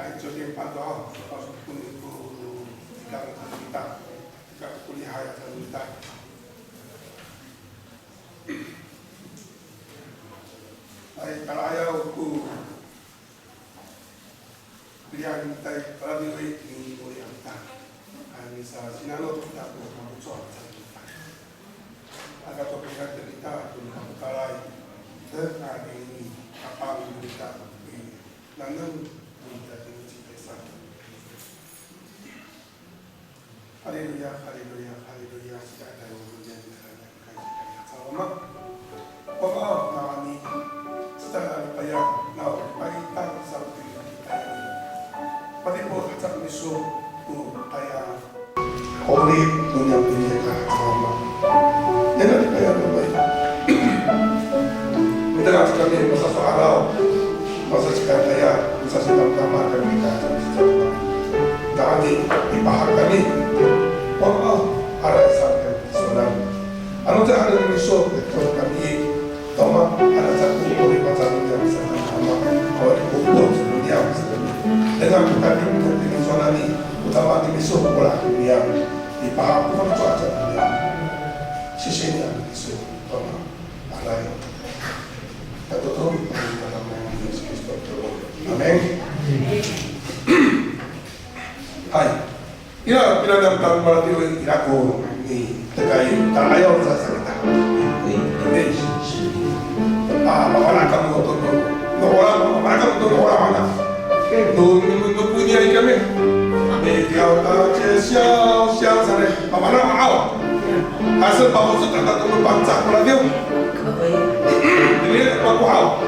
Hai jodoh pantau, pas pun itu tidak kita, tidak kuliah yang kita. Hai kalau ayah aku kuliah kita, kalau dia ini kuliah kita, misal sinalo kita tu kamu coba kita, agak tu kuliah kita tu kamu kalai, dan ini apa kita, namun kita ini cipta. Haleluya, haleluya, haleluya. Kita ada wujudnya sama. Pokok nawani setelah payah naw pagitang sa kita. Pati po sa miso tu payah kulit dunia ka sama. Yan ang payah mo ba? Kita nga kami masa sa araw, masa sa payah, masa sa tama kami kita sa dati ipahag kami. Pokok aray sa personal. Ano sa ano ni so ito kami toma ada satu kali macam yang sana sama kalau di buku dunia dengan kami di zona ini utama di so bola dunia di paham pun cuaca dunia sisinya so toma aray atau tu dalam nama Yesus Kristus amin. Hai ila pinadamtan berarti iraku ni terkait tak ayaw sa salita ni makana kamu tu no orang mana kamu tu orang mana no punya ni kami tiap tak siao sana mana mau hasil bawa tu tak tu baca pula dia ini aku hau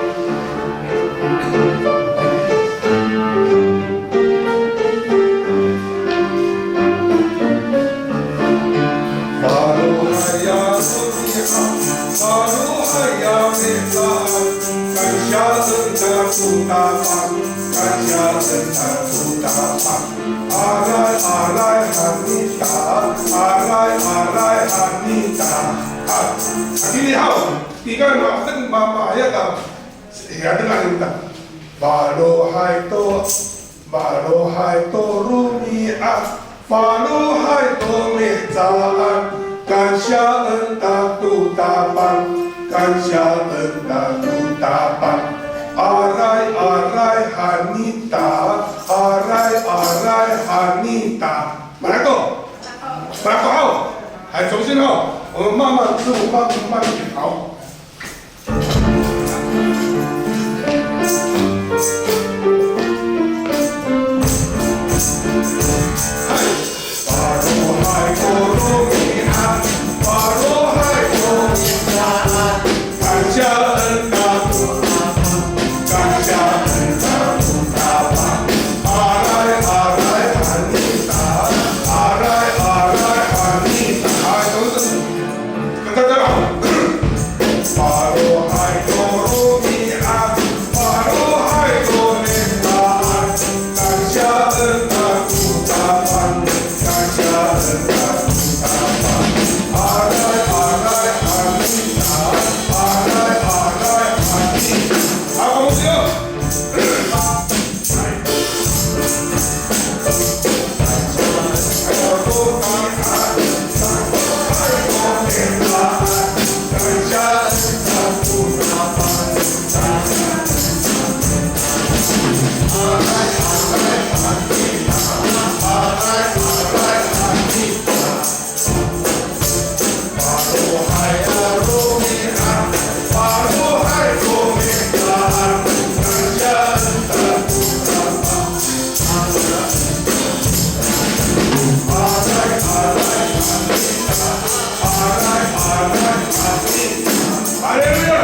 Arai Anita. Ini hau, tiga maksud mama ayat dah. Ya dengar kita. Balo hai to rumiah, balo hai to mezaan, kansya entah tu tapan, kansya entah tu tapan. Arai Anita, arai Anita. Mana tu? Mana tu hau? 还重新哦，我们慢慢吃，慢慢好。Hallelujah.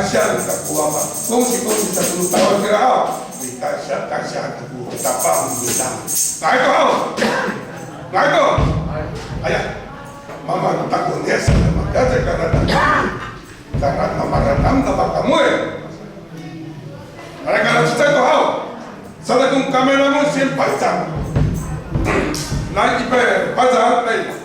谢你的国嘛，恭喜恭喜，在我台湾这个好，你感谢的国，大棒你的，哪一个好？哪一个？哎呀，妈妈tak punya sama kerja karena nama kamu. Mereka harus tahu hal. Salah kung kamera mo siya pajang. Naik ipe pajang lagi.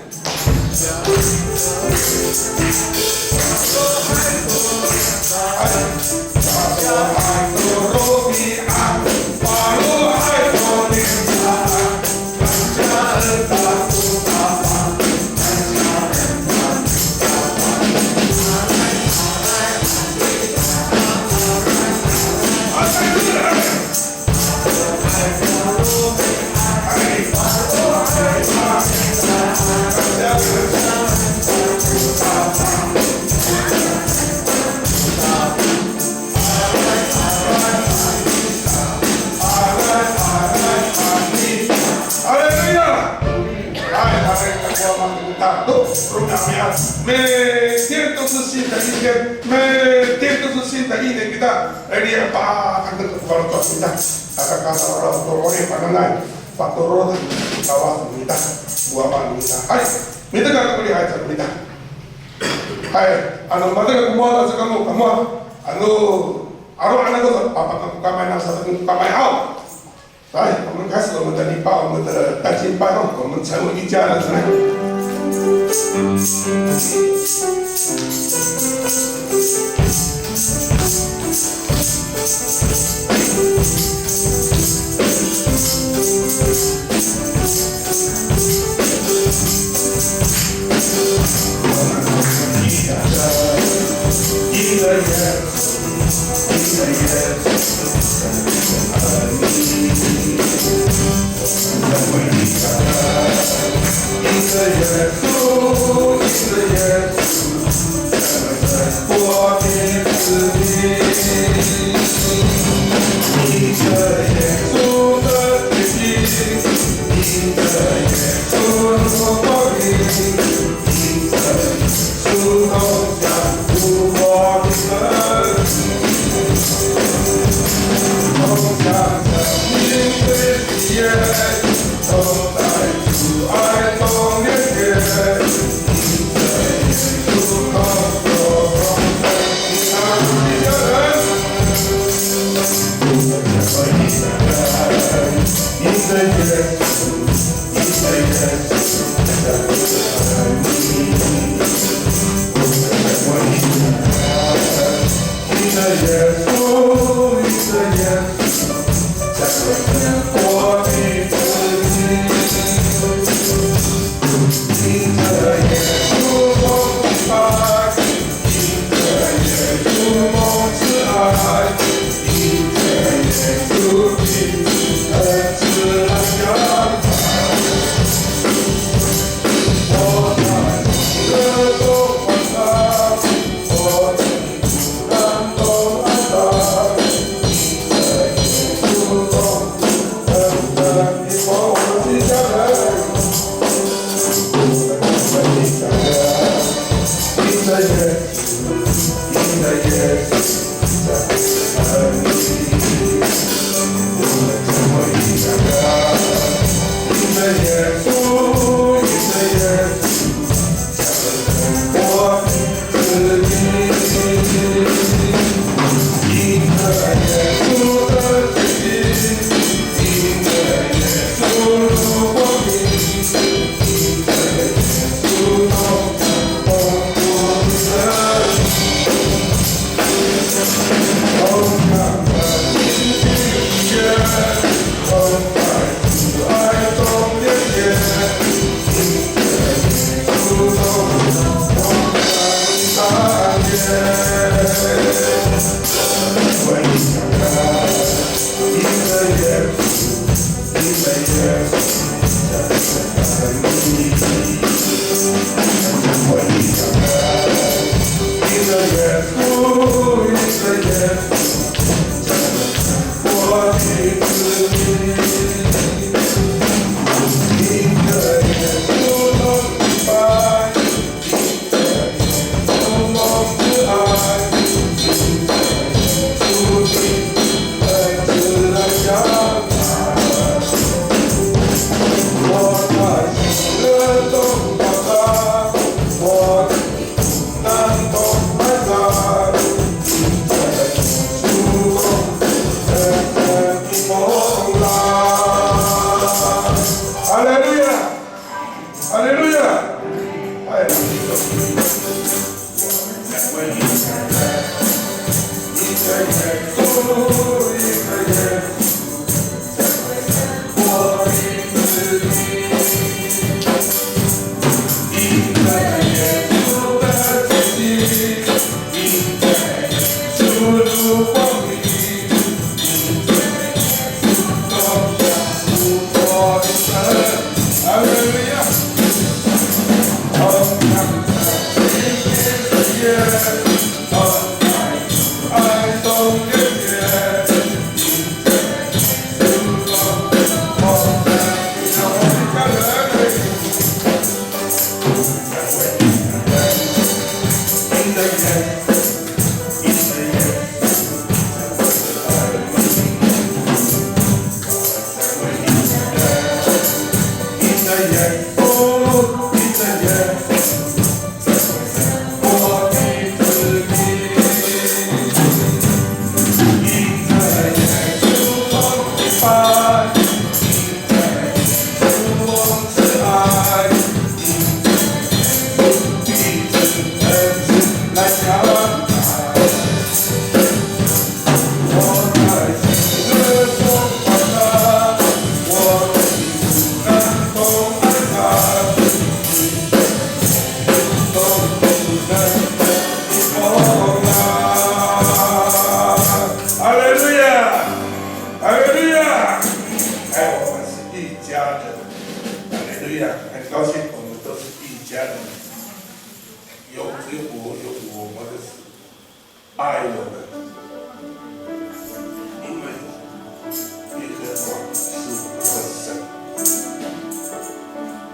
每天都是新的一天，每天都是新的一年kita. Jadi apa akan kalau kita akan kata orang turun pandangan, faktor kawan kita, buah kita. Hai, kita kan boleh ajar kita. Hai, anu mata kamu kamu, anu anak itu apa kamu kamai nasa kamai hao. Hai, 我们开始我们的礼拜，我们的单亲拜访，我们成为一家人。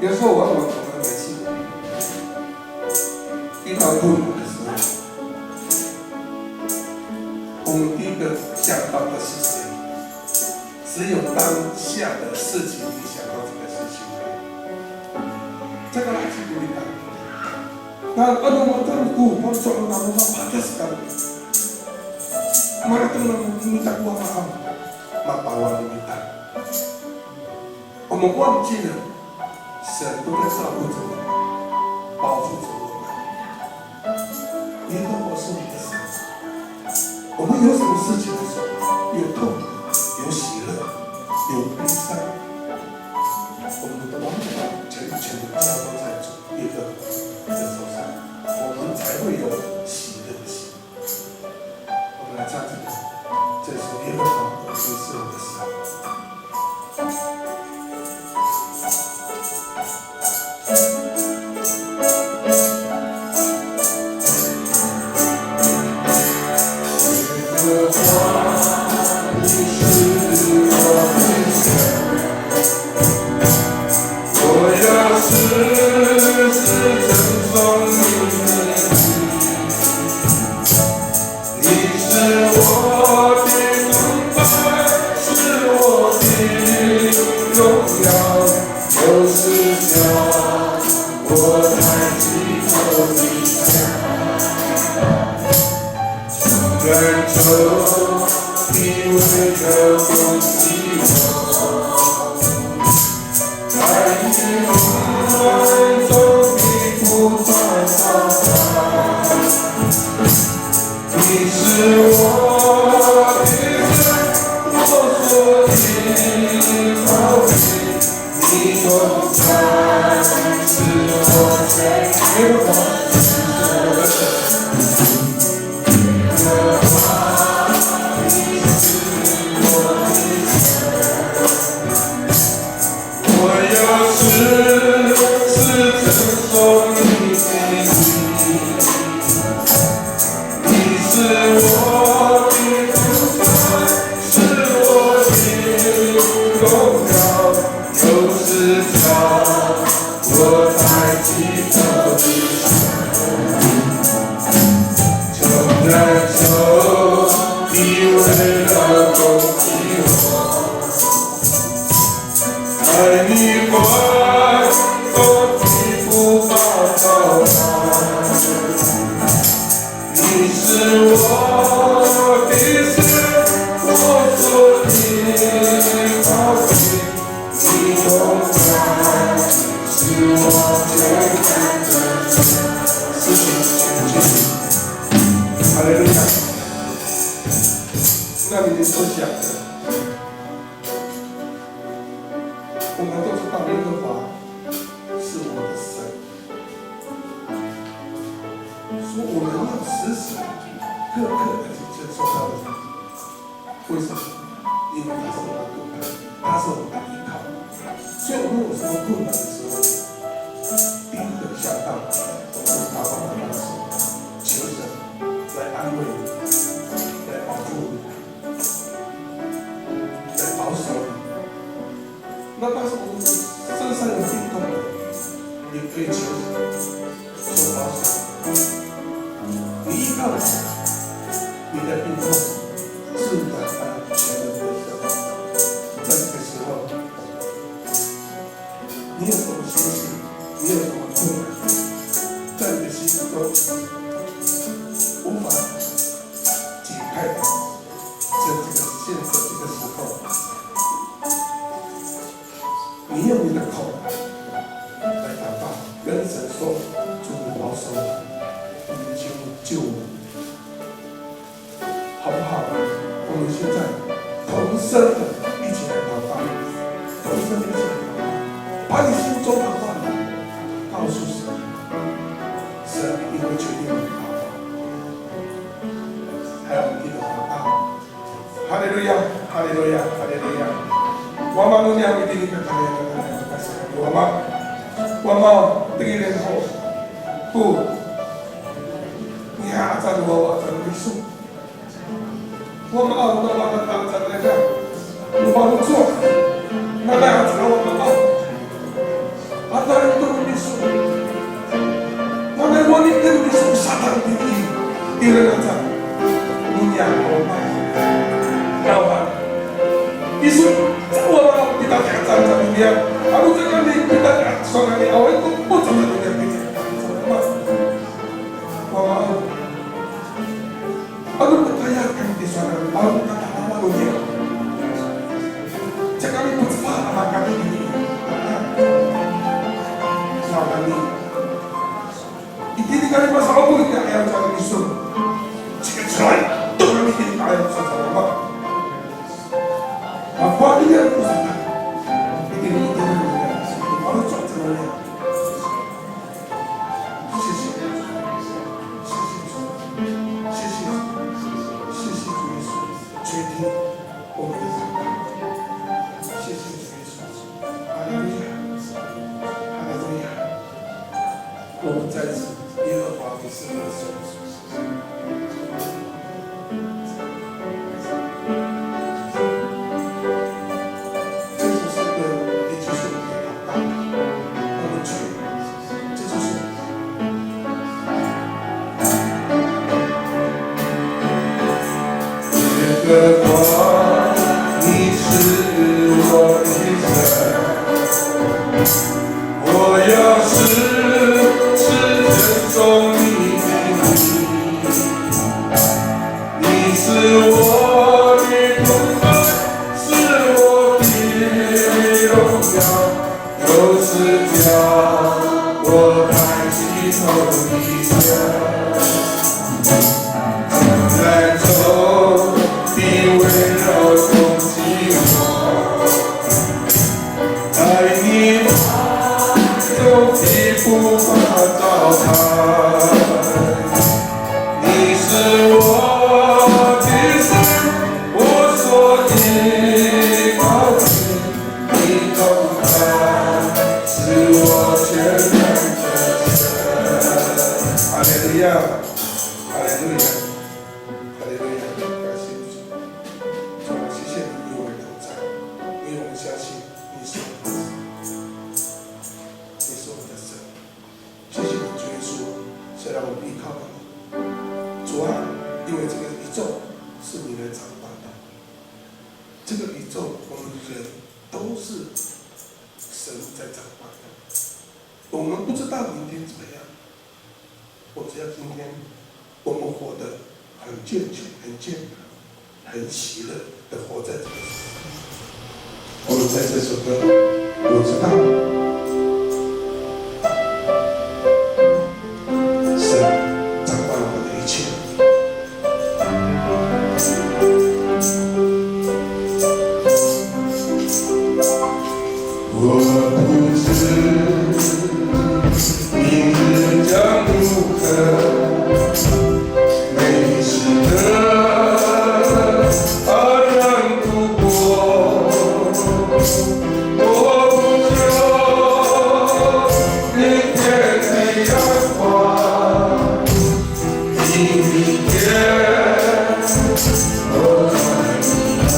有时候往往我们每次遇到困难的时候，我们第一个想到的是谁？只有当下的事情，你想到这个事情，这个垃圾不会干。那我这样顾，我做了那么多，怕的是干。mana tu minta kuah mahal, mak bawa minta. 我们忘记了，神都在照顾着我们，保护着我们。耶和华是你的神。我们有什么事情的时候，有痛，有喜乐，有悲伤，我们的王者全的交都在主耶和华的手上，我们才会有喜乐的心。我们来唱这个，这是耶和华，我是我的神。那你所想的，我们都知道耶和华是我的神，说我们要时时刻刻的去接受他的旨意。为什么？因为他是我的盾牌，他是我的依靠。所以我们有什么困难的时候，第一个想到我们祷告的方式，求神来安慰你，来保护你。保守你，那但是我们身上有病痛的，也可以求说保守。你依靠神，你的病痛自然全能会消。在这个时候，你有什么心事，你有什么困难，在你的心中无法解开的，在这个现在这个时候。你用你的口来祷告，跟神说：“主，你保守我，你救我，好不好？”我们现在同声的一起来祷告，同声的一起来祷告，把你心中的话告诉神，神一定会决定你的祷告。还有你的祷告，哈利路亚，哈利路亚，哈利路亚。我们都要一定的哈利路亚。我们第一年后，不，你还在我在你说，我们熬到我们当在那个，我们做，那样子我们熬，啊，那意思，我你到两站在里面，啊，我这个你到两双人里，我不怎么里面比较怎么嘛？哦，啊，你不太要看第双人，啊，你看他妈都有，这个你不知道嘛？看你，双人里，一天你看你把少不一点，还要叫你说，这个出来，都让你给打来说什么？啊，花一点不是的，一点的，你把它转成了两。谢谢，谢谢主耶稣，决定我们的祷告。谢谢主耶稣，哈利路亚，哈利路亚。我们在此，耶和华你是我的手。耶和华，你是我的神，我要时称颂你的名。你是我的同伴，是我的荣耀，又是叫我抬起头的神。来走。你温柔攻击我，爱你总比不怕糟蹋。你是我的神，我所依靠的，你同在是我全然的神。哈利路亚，哈利路亚，哈利路亚。相信你是我的神，你是我的神。谢谢你，主耶稣，虽然我们依靠了你，主啊，因为这个宇宙是你来掌管的，这个宇宙我们人都是神在掌管的。我们不知道明天怎么样，我只要今天我们活得很健全、很健康、很喜乐的活在这个世界。我们在这首歌，我知道神掌管我的一切。我不知明日将如何，没时的安然度过。我不求明天的阳光，明天我看你来，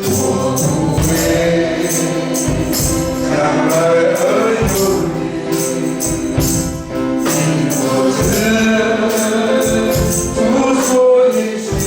我不为将来而忧虑，因我知主所应许。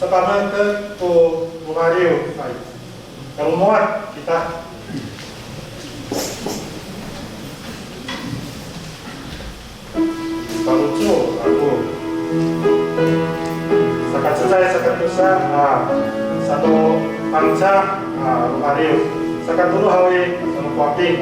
Sepamakan tu rumah dia. Kalau muat kita kalau tu aku sakat selesai sakat dosa satu bangsa rumah dia. Sakat dulu hawi satu kuaking.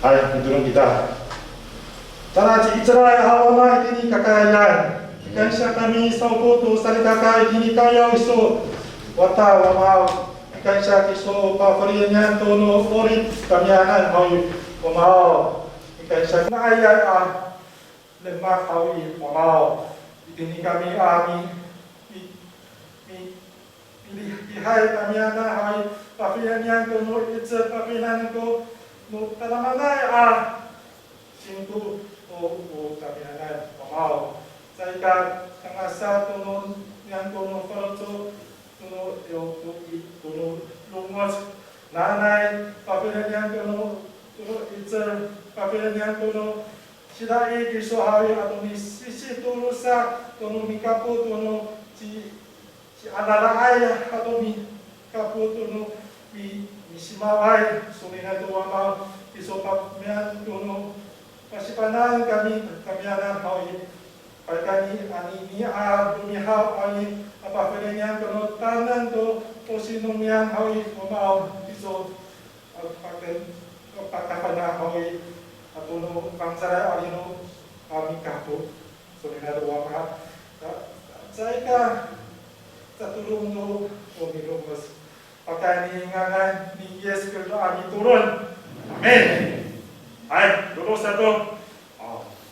Ditolong kita. Tanah cicerai hawa ini kekayaan. Ikansya kami saupo tu salitakai ini kaya iso. Wata wamau. Ikansya kiso pafariannya tono orit kami anak mau wamau. Ikansya na ayat lemak hawi wamau. Ini kami ihai kami anak hawi pafariannya tono itse pafinan ko. No talamanay singko o kami anay wow sa ika tangasa tuno yan tuno farotso tuno yo tuno lungos nanay papilan yan tuno itzer papilan yan tuno sila ikiso hawi ato ni sisi tuno sa tuno ni kapo tuno si alalaay ato ni kapo tuno Misimaway, sumina doa mau isopak mian tuno pasipanan kami anak mau pagkani ani ni dumihaw ay apa fenyan tuno tanan to sinong yan haw mau iso pagkapana haw atuno pangsara alino kami kapo sumina doa mau saya ka tatulong do umilumos pakai ni ngangan ni Yesus Kristus kami turun. Amin. Hai, dulu satu.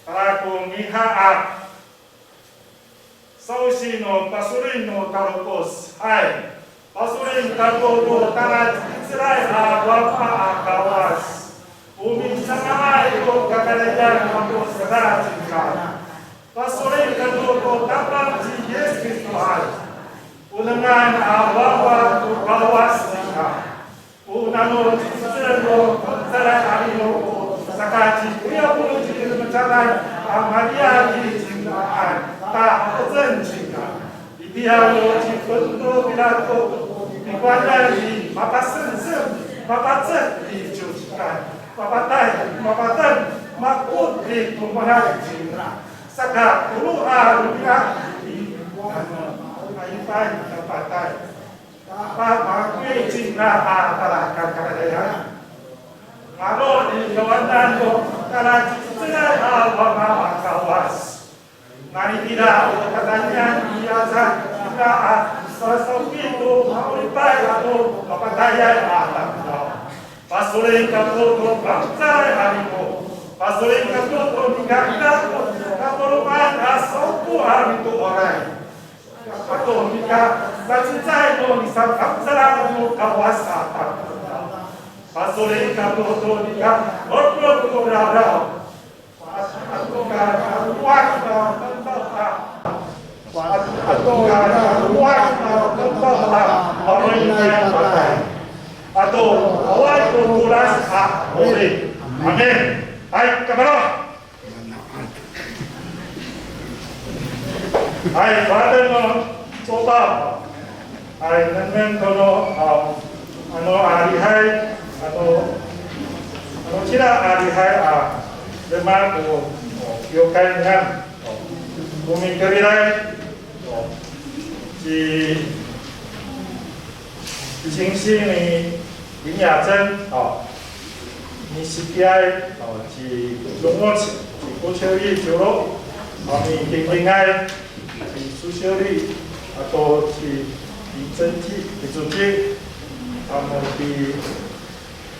Para ku miha sausino pasurino tarupos. Hai. Pasurin tarupos tanah Israel wapa kawas. Umi sangai ko kakalayan kampus kerajaan. Pasurin tarupos dapat Yesus Kristus. dengan awal bawasnya. Unano Cicero, Sarahino, Sakaji, Puyapulu, Mencari Amalia di Cintaan, tak terjengah. Idealo Cipunto Pilato, Iguana di Bapak Sensen, Bapak Zen di Jujikan, Bapak Tan, Makut di Kumahan Cina, Saka Puluhan di Ayupan Bapak Bapak Cina antara kakak kalau di kawasan itu kalau tidak awal kawas nari tidak katanya biasa tidak sesuatu itu mau dipakai atau apa daya alam pasurin kamu bangsa harimu pasurin kamu tidak kamu pada suatu hari itu orang atau jika baca itu bisa bangsa kamu kawasan pasurin kamu itu jika orang berada atau kuat atau awal kulturas boleh. Amin. Hai kamera. Hai pada coba. Hai nenek kalau hari hai atau tidak hari hai memang yokai dengan bumi kerirai di清晰你林雅珍你 CPI 是中国是高效率就咯你经济爱是苏效率都是整体的组织di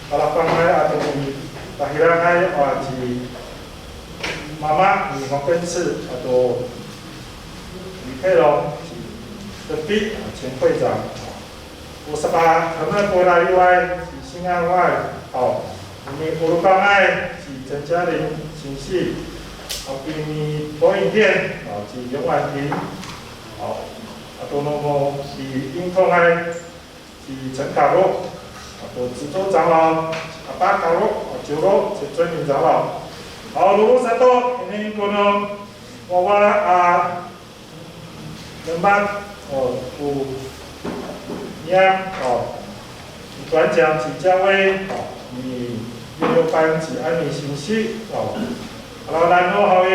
lapangan atau di akhiran di mama di konferensi atau di Pelong di前会长58他们过来以外是新安外你乌鲁邦爱是陈嘉玲新系比你播影片是杨婉婷都那么是英通爱是陈卡洛都知州长老巴卡洛九洛是专营长老鲁鲁萨多ini kono wawa lembang yang 短讲几家威你有班几安尼信息然后好的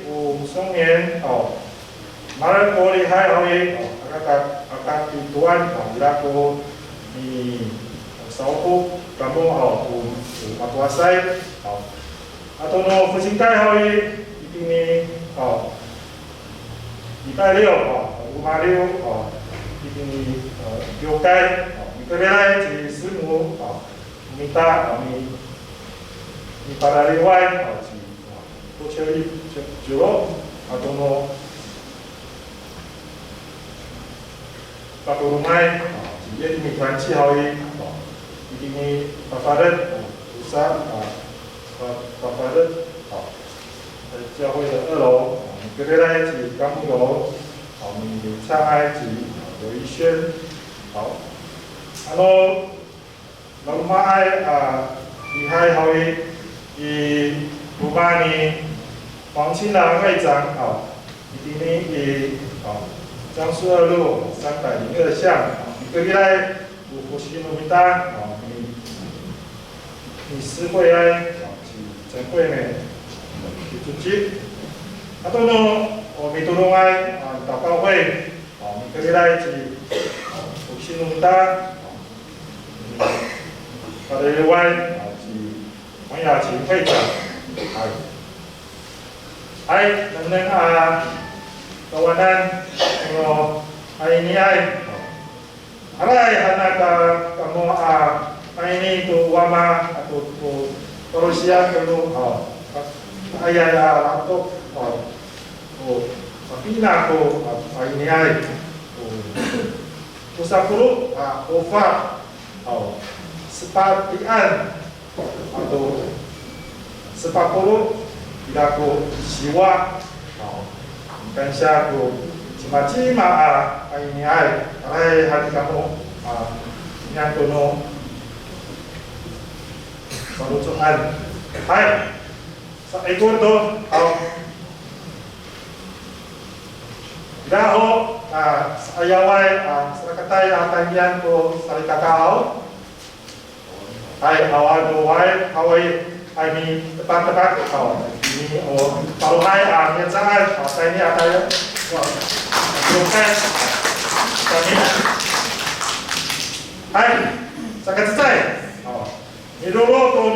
有松年马来国厉害好的akan tuan ilaku ni sauku kamu有matuasai atau no 复兴代好的一定呢礼拜六586一定呢了解你个来是师母minta ni para lewat tu cari jurok atau no pakai rumah dia ni transi hari ini paparan usah paparan 教会的2楼，隔壁那一级刚有，你上埃及有一轩，老妈爱厉害好伊5年黄清郎会长一定呢江苏2路302巷，隔壁那有国西农民党你师会爱陈惠美。组织，都呢，米图隆爱祷告会，你可以来一起，复兴农民党，把台湾是王雅琴会长，能kawanan ini anak kamu ini tu wama atau Rusia dulu ayah atau pina ko ini ay usapuru ofa sepatian atau sepapuru tidak ko siwa kan siya ko Macima ini ai hati kamu yang kuno pelucuan. Hai, ikut tu. Daho ayawai sakatai tangian tu sari kakao. Hai awal tu wai hawai ai mi tepat kau. Ini kalau hai biasa saya ini ada bukan kami. Hai, sakit saya. Ini dulu tu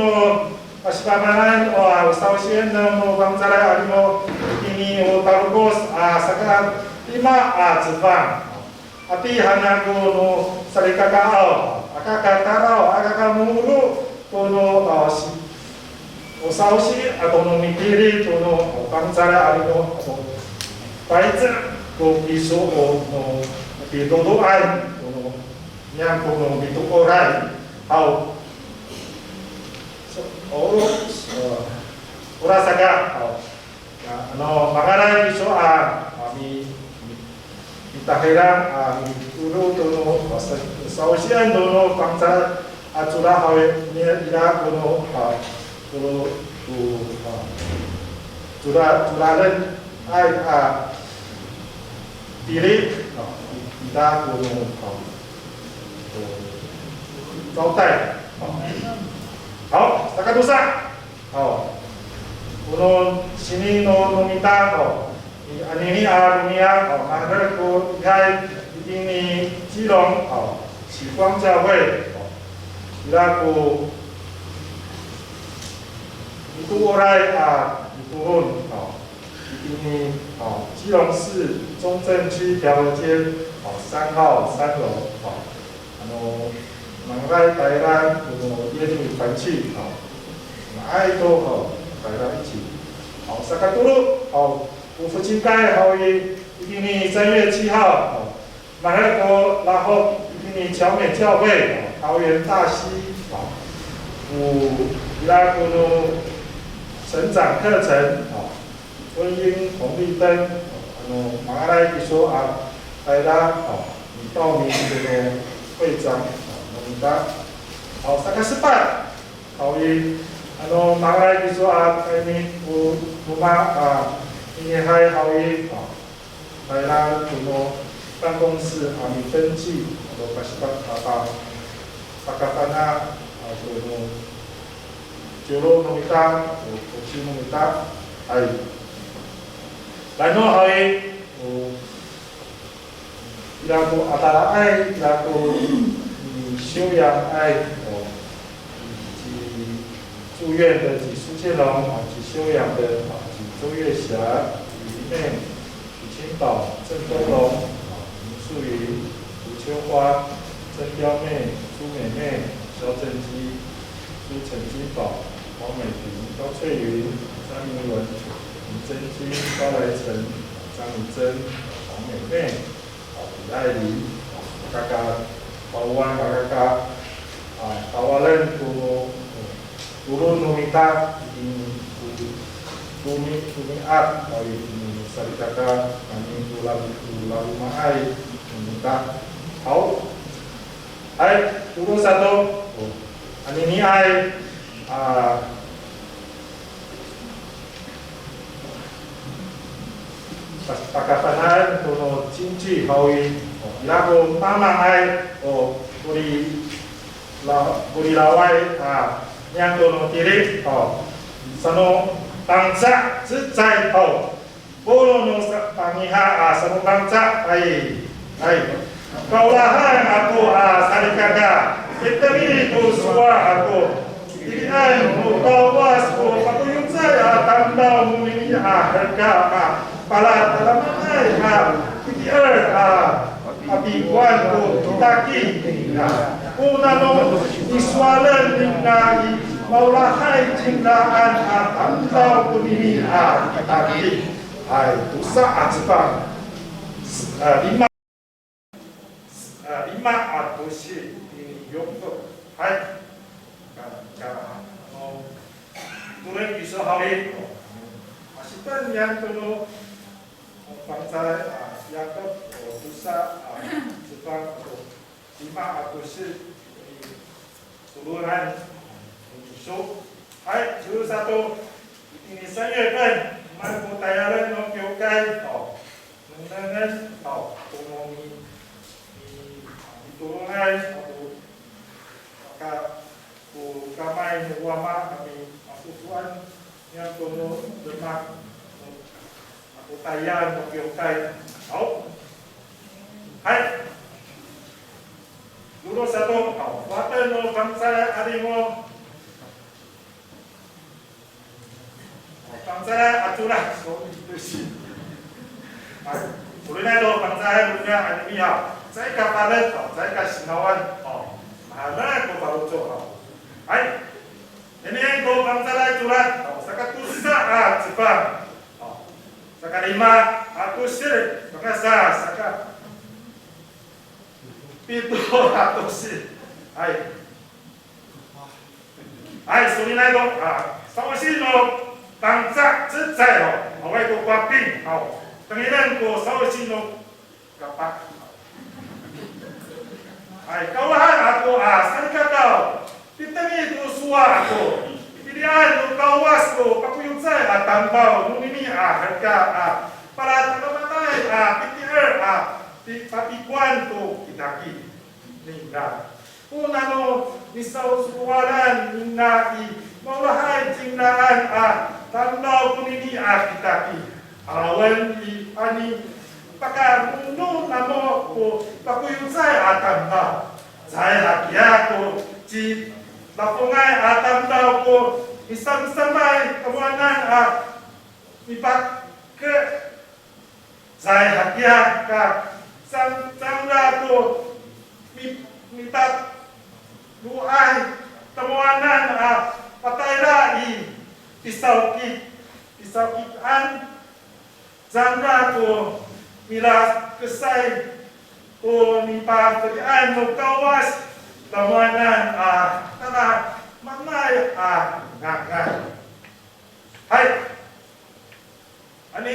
Pasipamanan usahawan mo bangsa mo ini tarugos sekarang 5 Jepang. Ati hanya kuno sarika kao, akaka mulu kuno usahawan atau no mikiri kuno bangsa mo baik ku isu no bituduan kuno yang kuno bituoran au ora saga makanan iso mi tahira mi uru tono sausian dono bangsa acura hawe ni ira kuno curalen ai pilih kita kuno kautai. 好，大家都上。好，このシミの飲みたと、アニミアルミア、马克古开印尼基隆，启光教会，伊拉古伊都过来伊都论，印尼基隆市中正区条街3号3楼，南来台湾约定团契，爱都大家一起，萨卡杜鲁，五福金盖，印尼3月7号，马来国然后印尼侨美教会，桃园大溪，伊拉国成长课程，婚姻红绿灯，马来比说台湾，你报名会长。萨卡斯巴，马来比说ini rumah ini hai hawi Thailand kuno 办公室你登记pakapana kuno jolo nomita kursi nomita ai laino hawi ilaku atara ai ilaku 修养爱住院的几苏建龙几修养的几周月霞李妹许清宝郑东龙林素云吴秋花郑雕妹朱美妹肖正基朱陈金宝黄美萍高翠云张明文林真君高来成张怡珍黄美妹李爱玲嘎嘎Bawang kakak kawalan turun nomita bumi at sari kakak kami lalu mahai nomita hau hai turun satu ini ai pakatan turun cinci hawi lagu mama ai buri lawai yang dono tirik sano bangsa zai bolo no paniha sano bangsa ai kaulahan aku sari kakak itemi tu suara aku ilian bawas ku patuyun saya tanda mumi harga pala talamanai Abiwan ko kitaki una no iswalan ningai maulahay jinglaan at andaw kuniniha kitaki ay tusa at sipang lima at tusi yungto ay turun bisa hawin masipan yan kuno bangsa Yakob Musa Jepang lima Agustus turunan Yusuf. はい、13ini 3月份，曼谷大家人都了解到，能人到东欧米turunan atau kamay nuwama kami masusuan yang kuno lemak aku tayan magyokai au hai lulus satu au watan no bangsa arimo bangsa atulah so itu sih ulinya do bangsa punya anemia saya kapalet saya kasih nawan mana ko baru coba hai ini yang ko bangsa lain curhat sakatusa Jepang sakalima aku sih makasa saka pito aku sih hai sulinai do sama sih no bangsa zai lo awai ko kuapin pengiran ko sama sih no kapak hai kawan aku saya kau kita ni tu suara aku pilihan tu kawas tu pakuyung saya tambau nuni harga para teman-teman PTR papikuan tu kita ninggal nano misal suaran ningai maulahai jinaan tambau nuni kita awan ani pakar mundo namo ko pakuyung saya tambau saya aku ci lapungai tambau ko isang-samay kawanan ipak ke saya hadiah ka sang ko mitak luay tamuanan patay rai pisaukitan sangra ko mila kesay ko mipagpagyan mo kawas tamuanan tara manay ngangay hai ani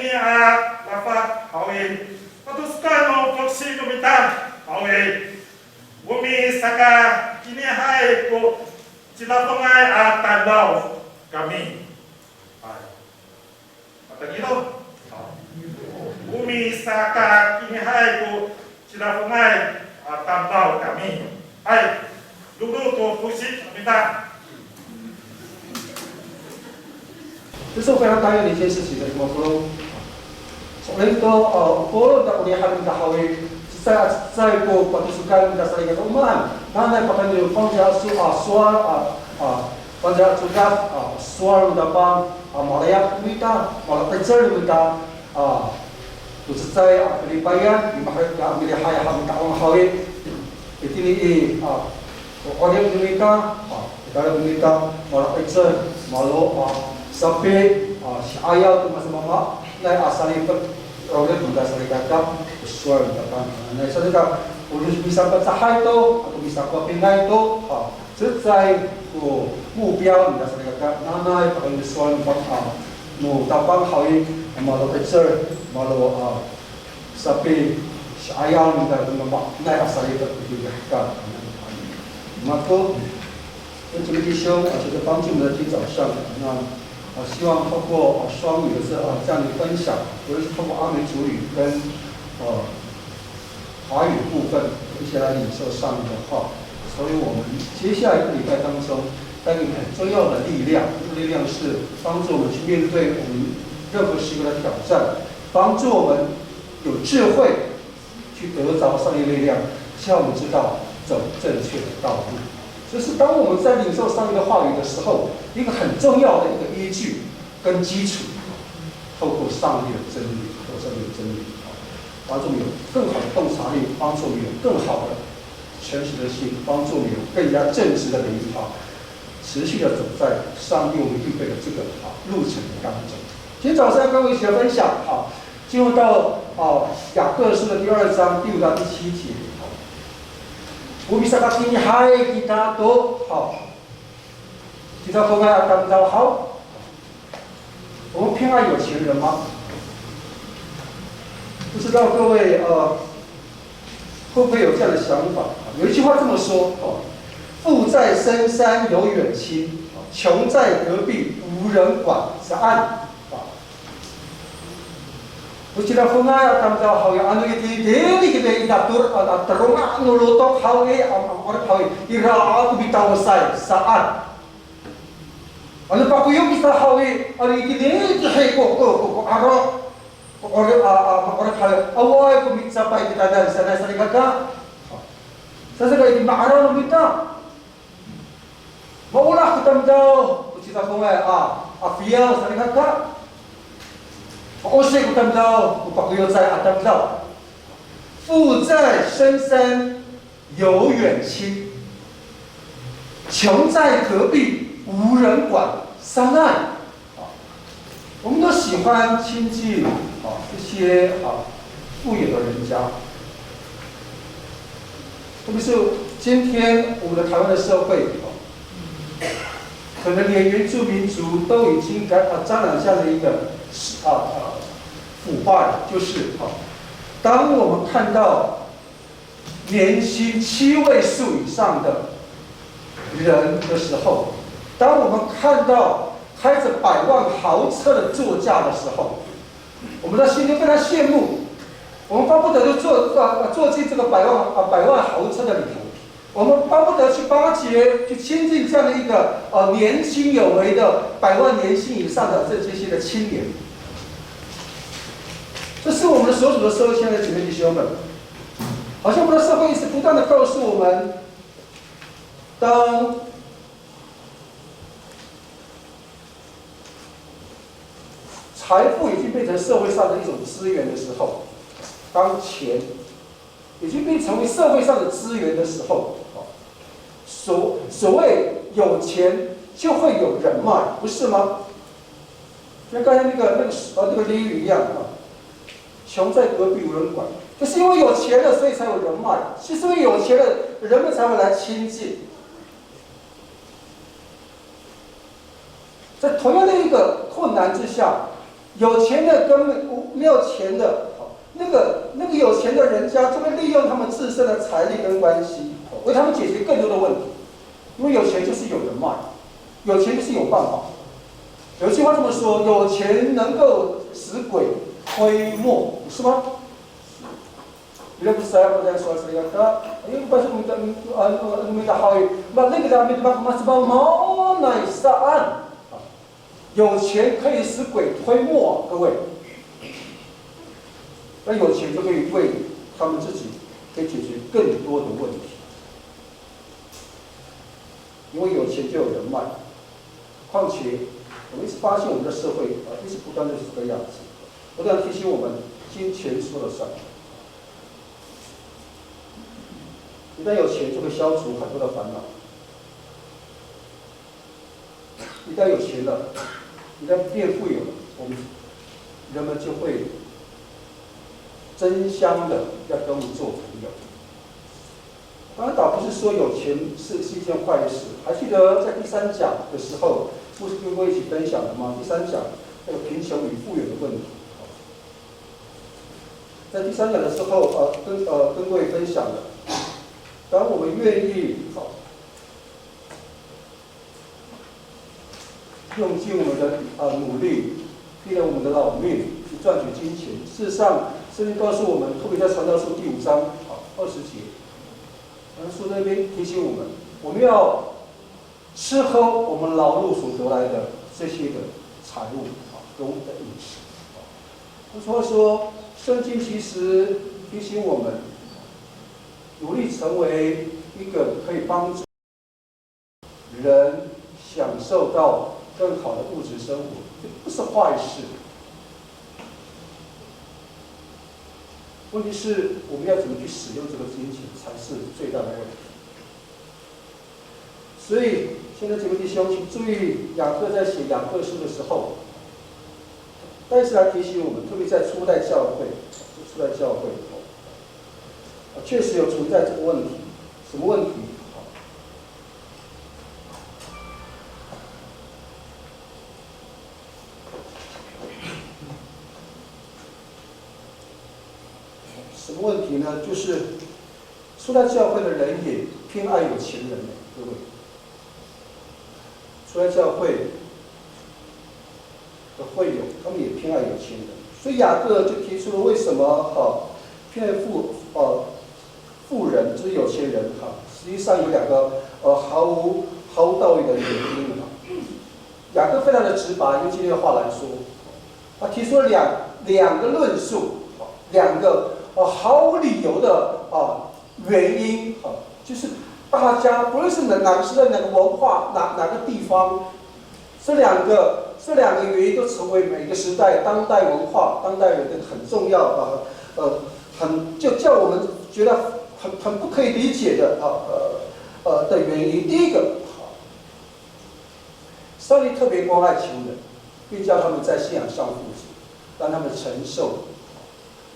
dapat hawin patuskan mo proksi kumita hawin bumi saka kini hai ko sila pangay tanaw kami hai patagino bumi saka kini hai ko sila pangay tanaw kami hai dulu ko proksi kumita 这是非常担忧的一件事情的，我说，所以说过了我们还没好诶，在过把图书馆的那个我们，那把它就放家放家出家说的帮马来亚米达马来这里米达就是在阿里巴巴你们还阿米还还没打完好诶，一定的我们米达kita minta malah ekser malu sampai ayat tu masa mama naik asal itu orang juga asal kata sesuai dengan nah saya kata urus bisa bercahaya itu atau bisa kepingai itu sesuai mục标 kita asal kata nana itu sesuai dengan mau dapat hari malu ekser malu sampai ayat kita mama naik asal itu juga kata maka 跟这个弟兄这个帮助我们的今早上，那希望透过双语的这样的分享，无论是透过阿美族语跟华语的部分，一起来领受上帝的话。所以我们接下来一个礼拜当中，带给很重要的力量，这个力量是帮助我们去面对我们任何时刻的挑战，帮助我们有智慧去得着上帝力量，叫我们知道走正确的道路。 这是当我们在领受上帝的话语的时候，一个很重要的一个依据跟基础。透过上帝的真理，透过上帝的真理，帮助我们有更好的洞察力，帮助我们有更好的诚实的心，帮助我们有更加正直的灵持续的走在上帝我们预备的这个路程当中。今天早上跟我一起来分享进入到雅各书的第2章第5到第7节。 不bisa kaki hai kita tu kita pengen akan tahu好， 我们偏爱有钱人吗？不知道各位会不会有这样的想法？有一句话这么说富在深山有远亲，穷在隔壁无人管是岸。我记得后来他们叫好像anu itu diatur terung nulutok hawi orang hawi ira aku bitaw saan. Ano pa ko yung kita hawi ari kini ko aro orang hawi away ko mitsapai kita dari sana sana gaga. Sasa kay maaraw no kita. Maulah kita daw kita ko afia sana gaga. 我是古当道，我把有在阿当道，富在深山有远亲，穷在隔壁无人管三岸。我们都喜欢亲近这些富有的人家，特别是今天我们的台湾的社会，可能连原住民族都已经沾染下了一个腐败，就是当我们看到年薪7位数以上的人的时候，当我们看到开着100万豪车的座驾的时候，我们的心就非常羡慕，我们巴不得就坐进这个百万豪车的里头，我们巴不得去巴结、去亲近这样的一个年轻有为的100万年薪以上的这些的青年。这是我们所处的社会，亲爱的姐妹弟兄们，好像我们的社会一直不断的告诉我们，当财富已经变成社会上的一种资源的时候，当钱已经变成为社会上的资源的时候，所谓有钱就会有人脉，不是吗？像刚才那个俚语一样穷在隔壁无人管，就是因为有钱了，所以才有人脉，是因为有钱了，人们才会来亲近。在同样的一个困难之下，有钱的跟没有钱的，那个有钱的人家就会利用他们自身的财力跟关系，为他们解决更多的问题。因为有钱就是有人脉，有钱就是有办法。有一句话这么说：有钱能够使鬼推磨，是吗？Bila saya pada soal saya kata, ini pasal minta hawi, balik kita minta masih mau naik saan。有钱可以使鬼推磨，各位。那有钱就可以为他们自己可以解决更多的问题，因为有钱就有人脉。况且，我们一直发现我们的社会一直不断的是这个样子。我想提醒我们，金钱说了算。一旦有钱，就会消除很多的烦恼。一旦有钱了，一旦变富有了，人们就会争相的要跟我们做朋友。当然，倒不是说有钱是一件坏事。还记得在第3讲的时候，牧师跟各位一起分享的吗？第3讲那个贫穷与富有的问题。在第3讲的时候，跟各位分享的，当我们愿意用尽我们的努力，拼了我们的老命去赚取金钱。事实上，圣经告诉我们，特别在传道书第5章20节，书那边提醒我们，我们要吃喝我们劳碌所得来的这些的财物跟我们的饮食。所以说，圣经其实提醒我们，努力成为一个可以帮助人享受到更好的物质生活，这不是坏事。问题是我们要怎么去使用这个金钱，才是最大的问题。所以，现在姐妹弟兄，请注意，雅各在写雅各书的时候，但是来提醒我们，特别在初代教会，确实有存在这个问题。什么问题？就是出来教会的人也偏爱有钱人呢，各位。出来教会的会友，他们也偏爱有钱人，所以雅各就提出了为什么偏爱富人，就是有钱人实际上有两个毫无道理的原因雅各非常的直白，用今天的话来说，他提出了两个论述，两个毫无理由的原因就是大家不论是哪个时代、哪个文化、哪个地方，这两个原因都成为每个时代当代文化、当代人的很重要就叫我们觉得很不可以理解的原因。第一个，上帝特别关爱穷人，并叫他们在信仰上富足，让他们承受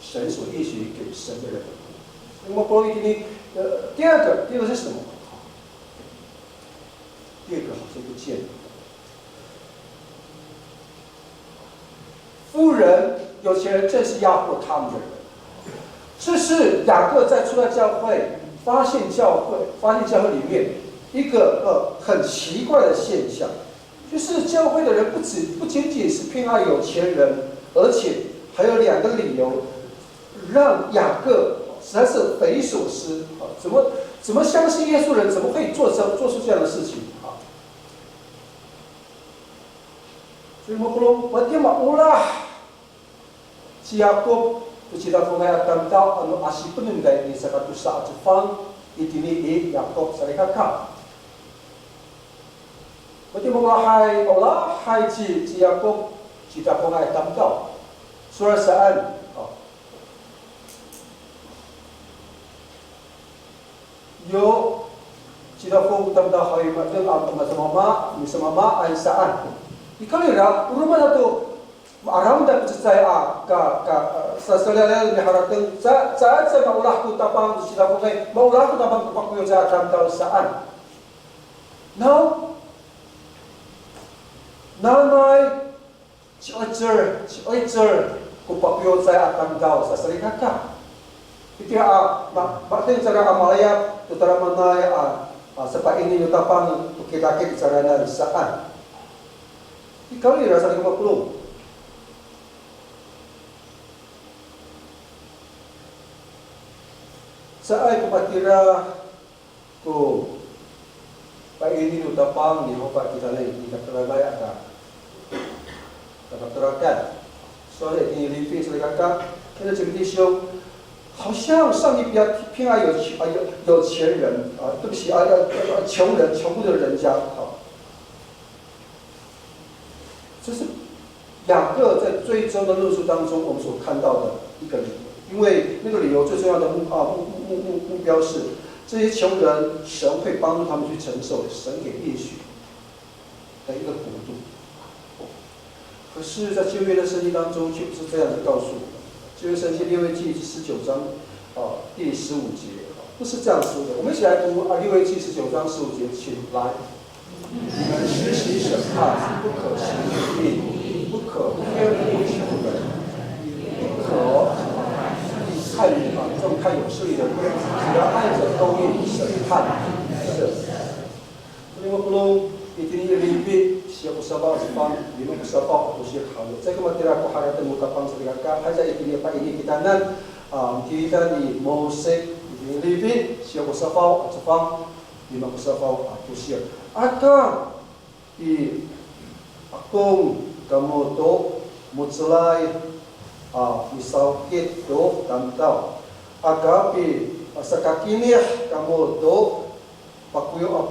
神所应许给神的人。那么波利提第二个是什么？第二个好像不见了。富人、有钱人正是压迫他们的人。这是雅各在出来教会发现教会里面一个很奇怪的现象，就是教会的人不仅仅是偏爱有钱人，而且还有两个理由，让雅各实在是匪夷所思怎么相信耶稣人怎么会做出这样的事情所以我dia maulah si Yakub tu cita pungai akan kau anu asih penundai di sekatu saat Jepang itini Yakub salikaka. Berarti mengulahai Allah hai si Yakub cita pungai akan kau surasaan yo cita pun tanda hai macam apa sama mama ai saan Ikalira, rumah itu aram dah percaya sesuatu yang harapkan saya maulah ku tabang sudah mulai maulah ku tabang kepak ku yang akan tahu saan. Now, nanai ciacer kepak ku saya akan tahu sesuatu kakak. Ketika batin cara amalaya tutara manai sebab ini tabang kita cara nari saan. Kali rasa 50. Saya kepatira ko pa ini utapang ni hopa kita lain kita terlayak ka. Kita terakan. Soalnya ini living selekaka, kita cerita show 好像上帝比较偏爱有钱人对不起穷苦的人家这是雅各在最终的论述当中我们所看到的一个理由，因为那个理由最重要的目标是这些穷人神会帮助他们去承受神给应许的一个国度。可是，在旧约的圣经当中却不是这样子告诉我们。旧约圣经利未记19章第15节不是这样说的。我们一起来读利未记19章15节，请来。你们实行审判，不可行不义，不可偏护穷人，不可看重看有势力的人，只要按着公义审判。50 itini libit siya usabaw sa pang limang usabaw o siya halo. Saya kematira ko haratan mo kapang sa tingaka haja itini pa ini kitanan kita ni Mosek itini libit siya usabaw at sa pang limang usabaw at siya. Aka akong kamoto mutsulay misawkit do tantaw. Agapi sa kakinih kamoto pakuyo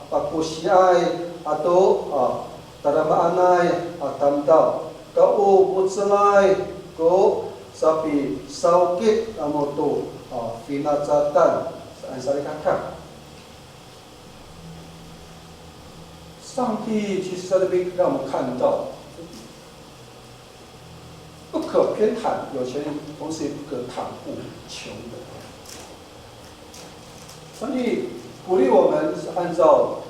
pakusyay atau taramanay tantaw. Kau mutsulay ko sapi sawkit kamoto finacatan sa sarikaka. 上帝其实在这边让我们看到，不可偏袒有钱人，同时也不可袒护穷人。上帝鼓励我们是按照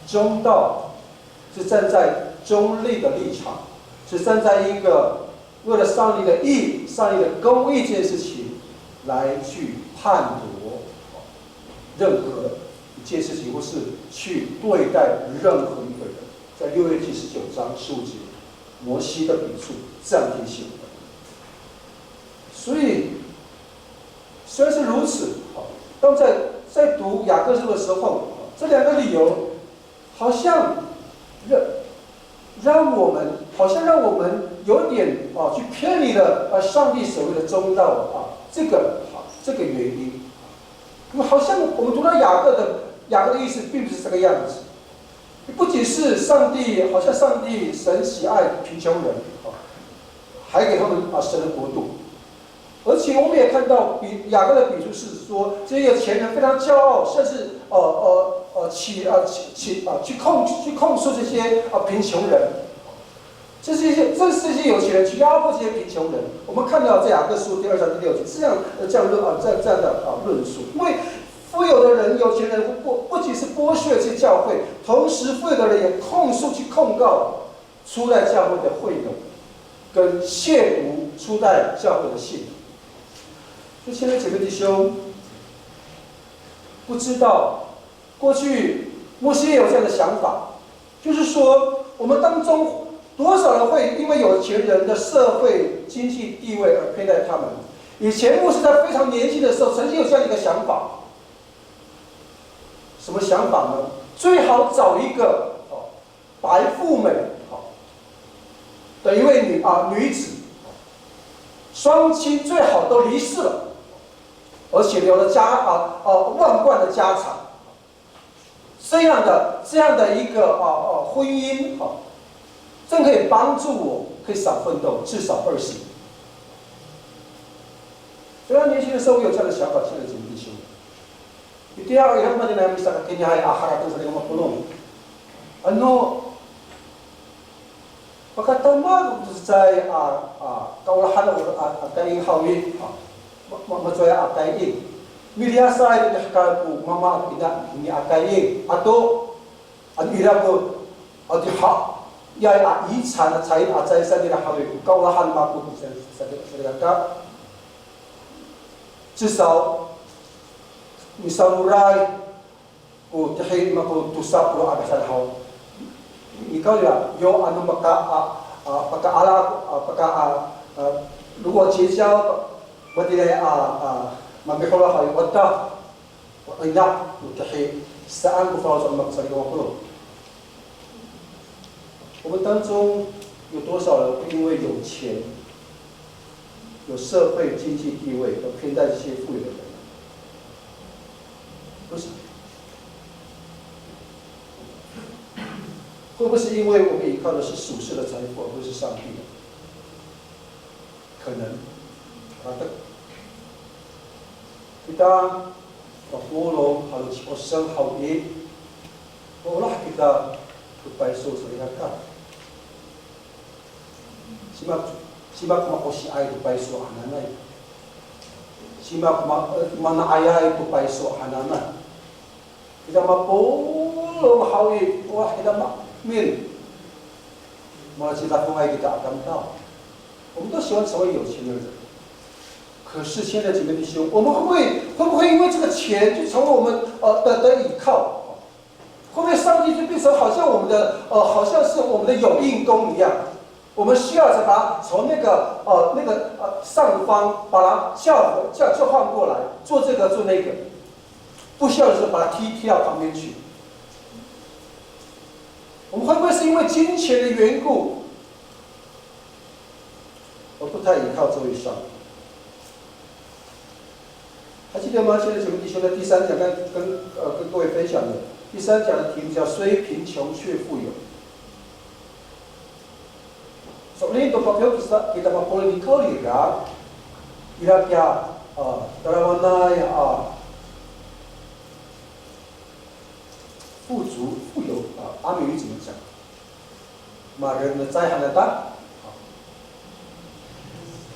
中道，是站在中立的立场，是站在一个为了上帝的义、上帝的公义这件事情来去判夺任何一件事情，或是去对待任何一个人。在6月19章15节，摩西的笔触这样提醒我们。所以虽然是如此，当在读雅各书的时候，这两个理由好像让我们有点去偏离了上帝所谓的中道这个原因。那么好像我们读到雅各的意思并不是这个样子。不仅是上帝神喜爱贫穷人还给他们神的国度，而且我们也看到雅各的笔触是说，这些有钱人非常骄傲，甚至去控诉这些贫穷人，正是这些有钱人去压迫这些贫穷人。我们看到在雅各书第2章第6节这样的论述，因为富有的人、有钱人不仅是剥削这些教会，同时富有的人也控告初代教会的会友，跟亵渎初代教会的信徒。所以，亲爱的姐妹弟兄，不知道过去摩西也有这样的想法，就是说我们当中多少人会因为有钱人的社会经济地位而偏待他们？以前牧师在非常年轻的时候，曾经有这样的一个想法。什么想法呢？最好找一个白富美的一位女子，双亲最好都离世了，而且留了万贯的家产。这样的一个婚姻真可以帮助我可以少奋斗至少20年。非常年轻的时候，我有这样的想法，亲爱的姐妹弟兄。Itiya ilang man namin sa kanya ay akaratang sa mga pulong. Pagkatamag sa kaulahan at kaing hawin, matsoya at kaing. Miliasa ay nakakal po mama at ni akaing. Ato, ang ira po, at yay iitsan at sa nila hawin. Kaulahan ma po sa nila. 至少 misaluray ko tahi makutusap lo agasan haw ikaw ya yo ano luwa chichao badilay mabihula haw wata ina tahi saan ko falo sa magsaligaw ko 我们当中有多少人会因为有钱、有社会经济地位而偏待这些富有的人？不是，会不会是因为我们依靠的是属世的财富，而不是上帝的？可能，kita pagpulong halos osang hawi, wala kita pagpaiso sa ikaka. Simak makosi ay pagpaiso ananay. Simak manaayay pagpaiso ananay. Kita mapulong hawi, wala kita makmin. Mga sila kung ay kita atam tao. 我们都喜欢成为有钱的人，可是亲爱的姐妹弟兄，我们会不会因为这个钱就成为我们的依靠？会不会上帝就变成好像我们的好像是我们的有应功一样？我们需要把它从那个上方把它叫换过来，做这个做那个，不需要的时候把它踢到旁边去。我们会不会是因为金钱的缘故？ 而不太依靠这位上帝，还记得吗？现在姐妹弟兄的第三讲跟各位分享的第三讲的题目叫“虽贫穷却富有”。Soalnya itu pakai kita mampu dikalikan, kira-kira dalam mana富足富有阿美语怎么讲？马人的灾害的大。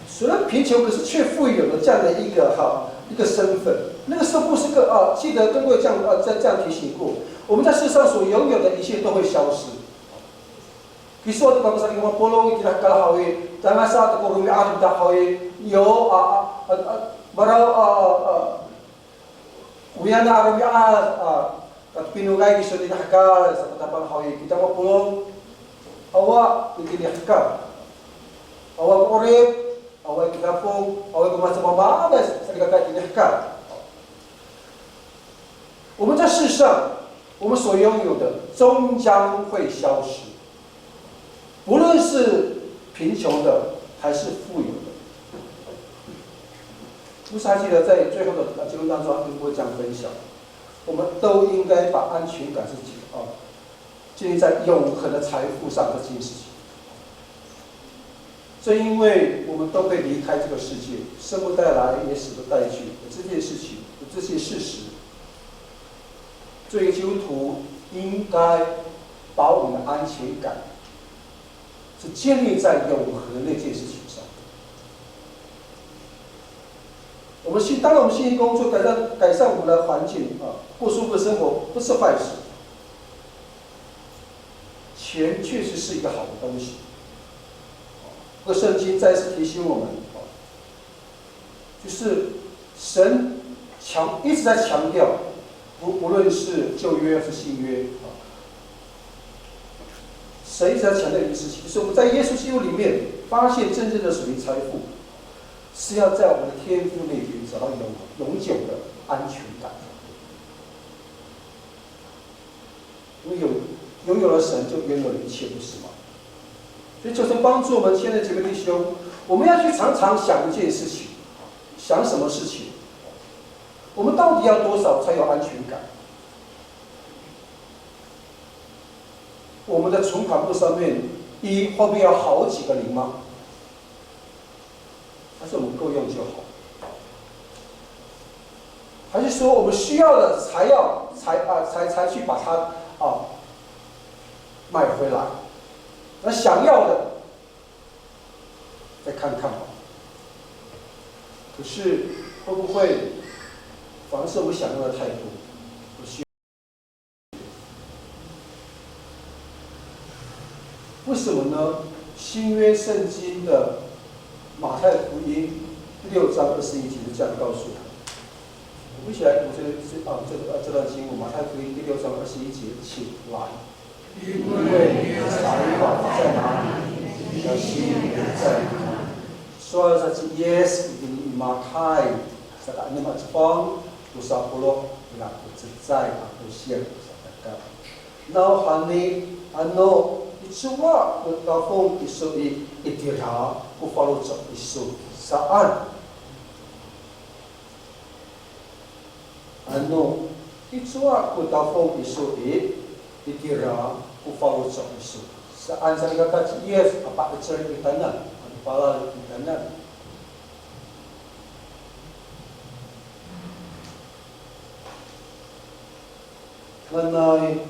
虽然贫穷，可是却富有了这样的一个身份。那个时候不是个记得跟各位这样提醒过，我们在世上所拥有的一切都会消失。Kisah itu kalau misalnya kita polong kita kalah hawi, jangan saat kita rumi alim dah hawi, yo barau Uyan na araw at pinugay giso din hakal sa katapang hawi kita mapulong awa ikili hakal awa korep awa ikapong awa kumasa mababas sa kakat ini hakal 我们在世上，我们所拥有的终将会消失，不论是贫穷的还是富有的。牧师还记得在最后的节目当中，跟各位这样分享，我们都应该把安全感建立在永恒的财富上这件事情。正因为我们都会离开这个世界，生不带来，也死不带去，这件事情，这些事实。 作为一个基督徒，应该把我们的安全感是建立在永恒的那件事情上。当然我们辛勤工作，改善我们的环境过舒服的生活，不是坏事。钱确实是一个好的东西。这个圣经再次提醒我们，就是神一直在强调。 无论是旧约还是新约，神一直在强调一件事情，就是我们在耶稣基督里面发现真正的属灵财富，是要在我们的天父那边找到永久的安全感。因为拥有了神，就拥有了一切，不是吗？所以求神帮助我们，亲爱的姐妹弟兄，我们要去常常想一件事情，想什么事情？ 我们到底要多少才有安全感？我们的存款簿上面后面要好几个零吗？还是我们够用就好？还是说我们需要的才去把它买回来？那想要的再看看吧。可是会不会？ 反而是我们想要的太多，为什么呢？新约圣经的马太福音6章21节是这样告诉他。我们一起来读这段经文，马太福音6章21节，请来。因为你的财宝在哪里，你的心也在哪里。所以说 yes ini makai saat ini macam Usapulok na kutsitsai ako siya sa taka. Now honey, itsua kutafong isu itira kufalo sa isu saan? Itsua kutafong isu itira kufalo sa isu saan? Sa kata yes, apa kecil itanan, pala itanan. Nanay,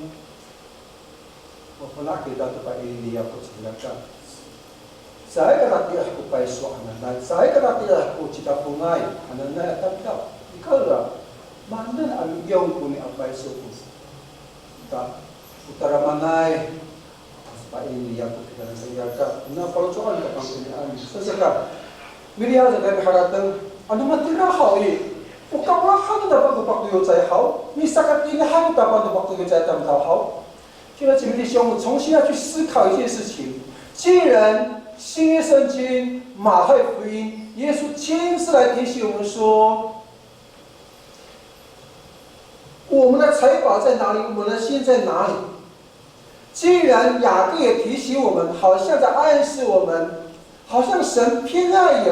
mapunakita ito pa iliya ko sa ilaga. Saya karati ako pa iso ananay. Saya karati ako cita pungay. Ananay at tagdaw. Ikaw lang, mandan ang iyong kuni ang pa iso ko. Utaramanay, pa iliya ko kita sa ilaga. Napalutsukan ka pang kunian. Sasaka, miliya sa kaya haratang, ano matira hao eh. 我刚刚看到的那个bakto又再好，你啥个你看到的bakto又再怎么好？现在姐妹弟兄，我们重新要去思考一件事情：既然新约圣经、马太福音，耶稣亲自来提醒我们说，我们的财宝在哪里？我们的心在哪里？既然雅各也提醒我们，好像在暗示我们，好像神偏爱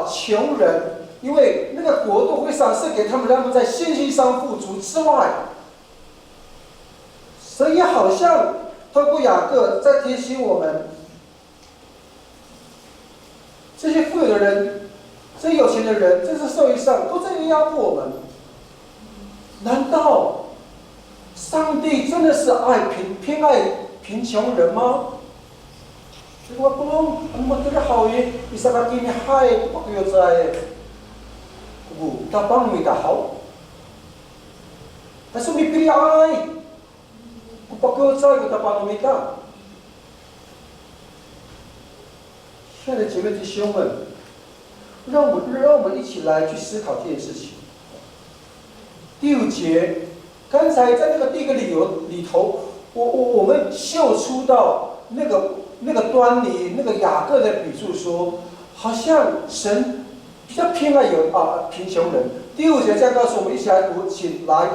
穷人。 因为那个国度会赏赐给他们，让他们在信心上富足之外，所以好像透过雅各在提醒我们，这些富有的人、这些有钱的人、这些社会上都在压迫我们。难道上帝真的是偏爱贫穷人吗？这个不能，我们这个好耶，伊萨拉基尼海不有在。 tapang mitahaw. Tapos umipili ay. Kupagkot sa tapang mita. 亲爱的姐妹弟兄们，让我们一起来去思考这件事情。第5节，刚才在那个第一个理由里头，我们嗅出到那个端倪，那个雅各的笔注说，好像神比较偏爱贫穷人。第5节再告诉我们，一起来读，请来。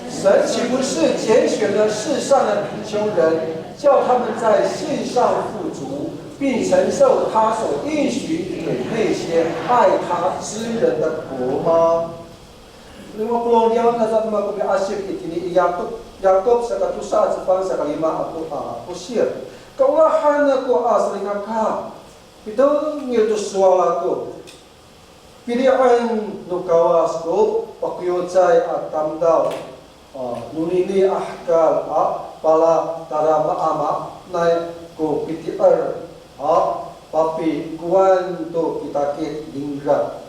神岂不是拣选了世上的贫穷人，叫他们在信上富足，并承受他所应许给那些爱他之人的国吗？50 yang nasa mga asyik itini Yakob sa katusa at sa kalima ako sir. Kaulahan ako asli ka. Ito ngito suwala ko. Pilihan no kawas ko pakyocay at tamdaw. Nunini ahkal pala tarama ama na ko pitiar papi kuan to kitakit lingga.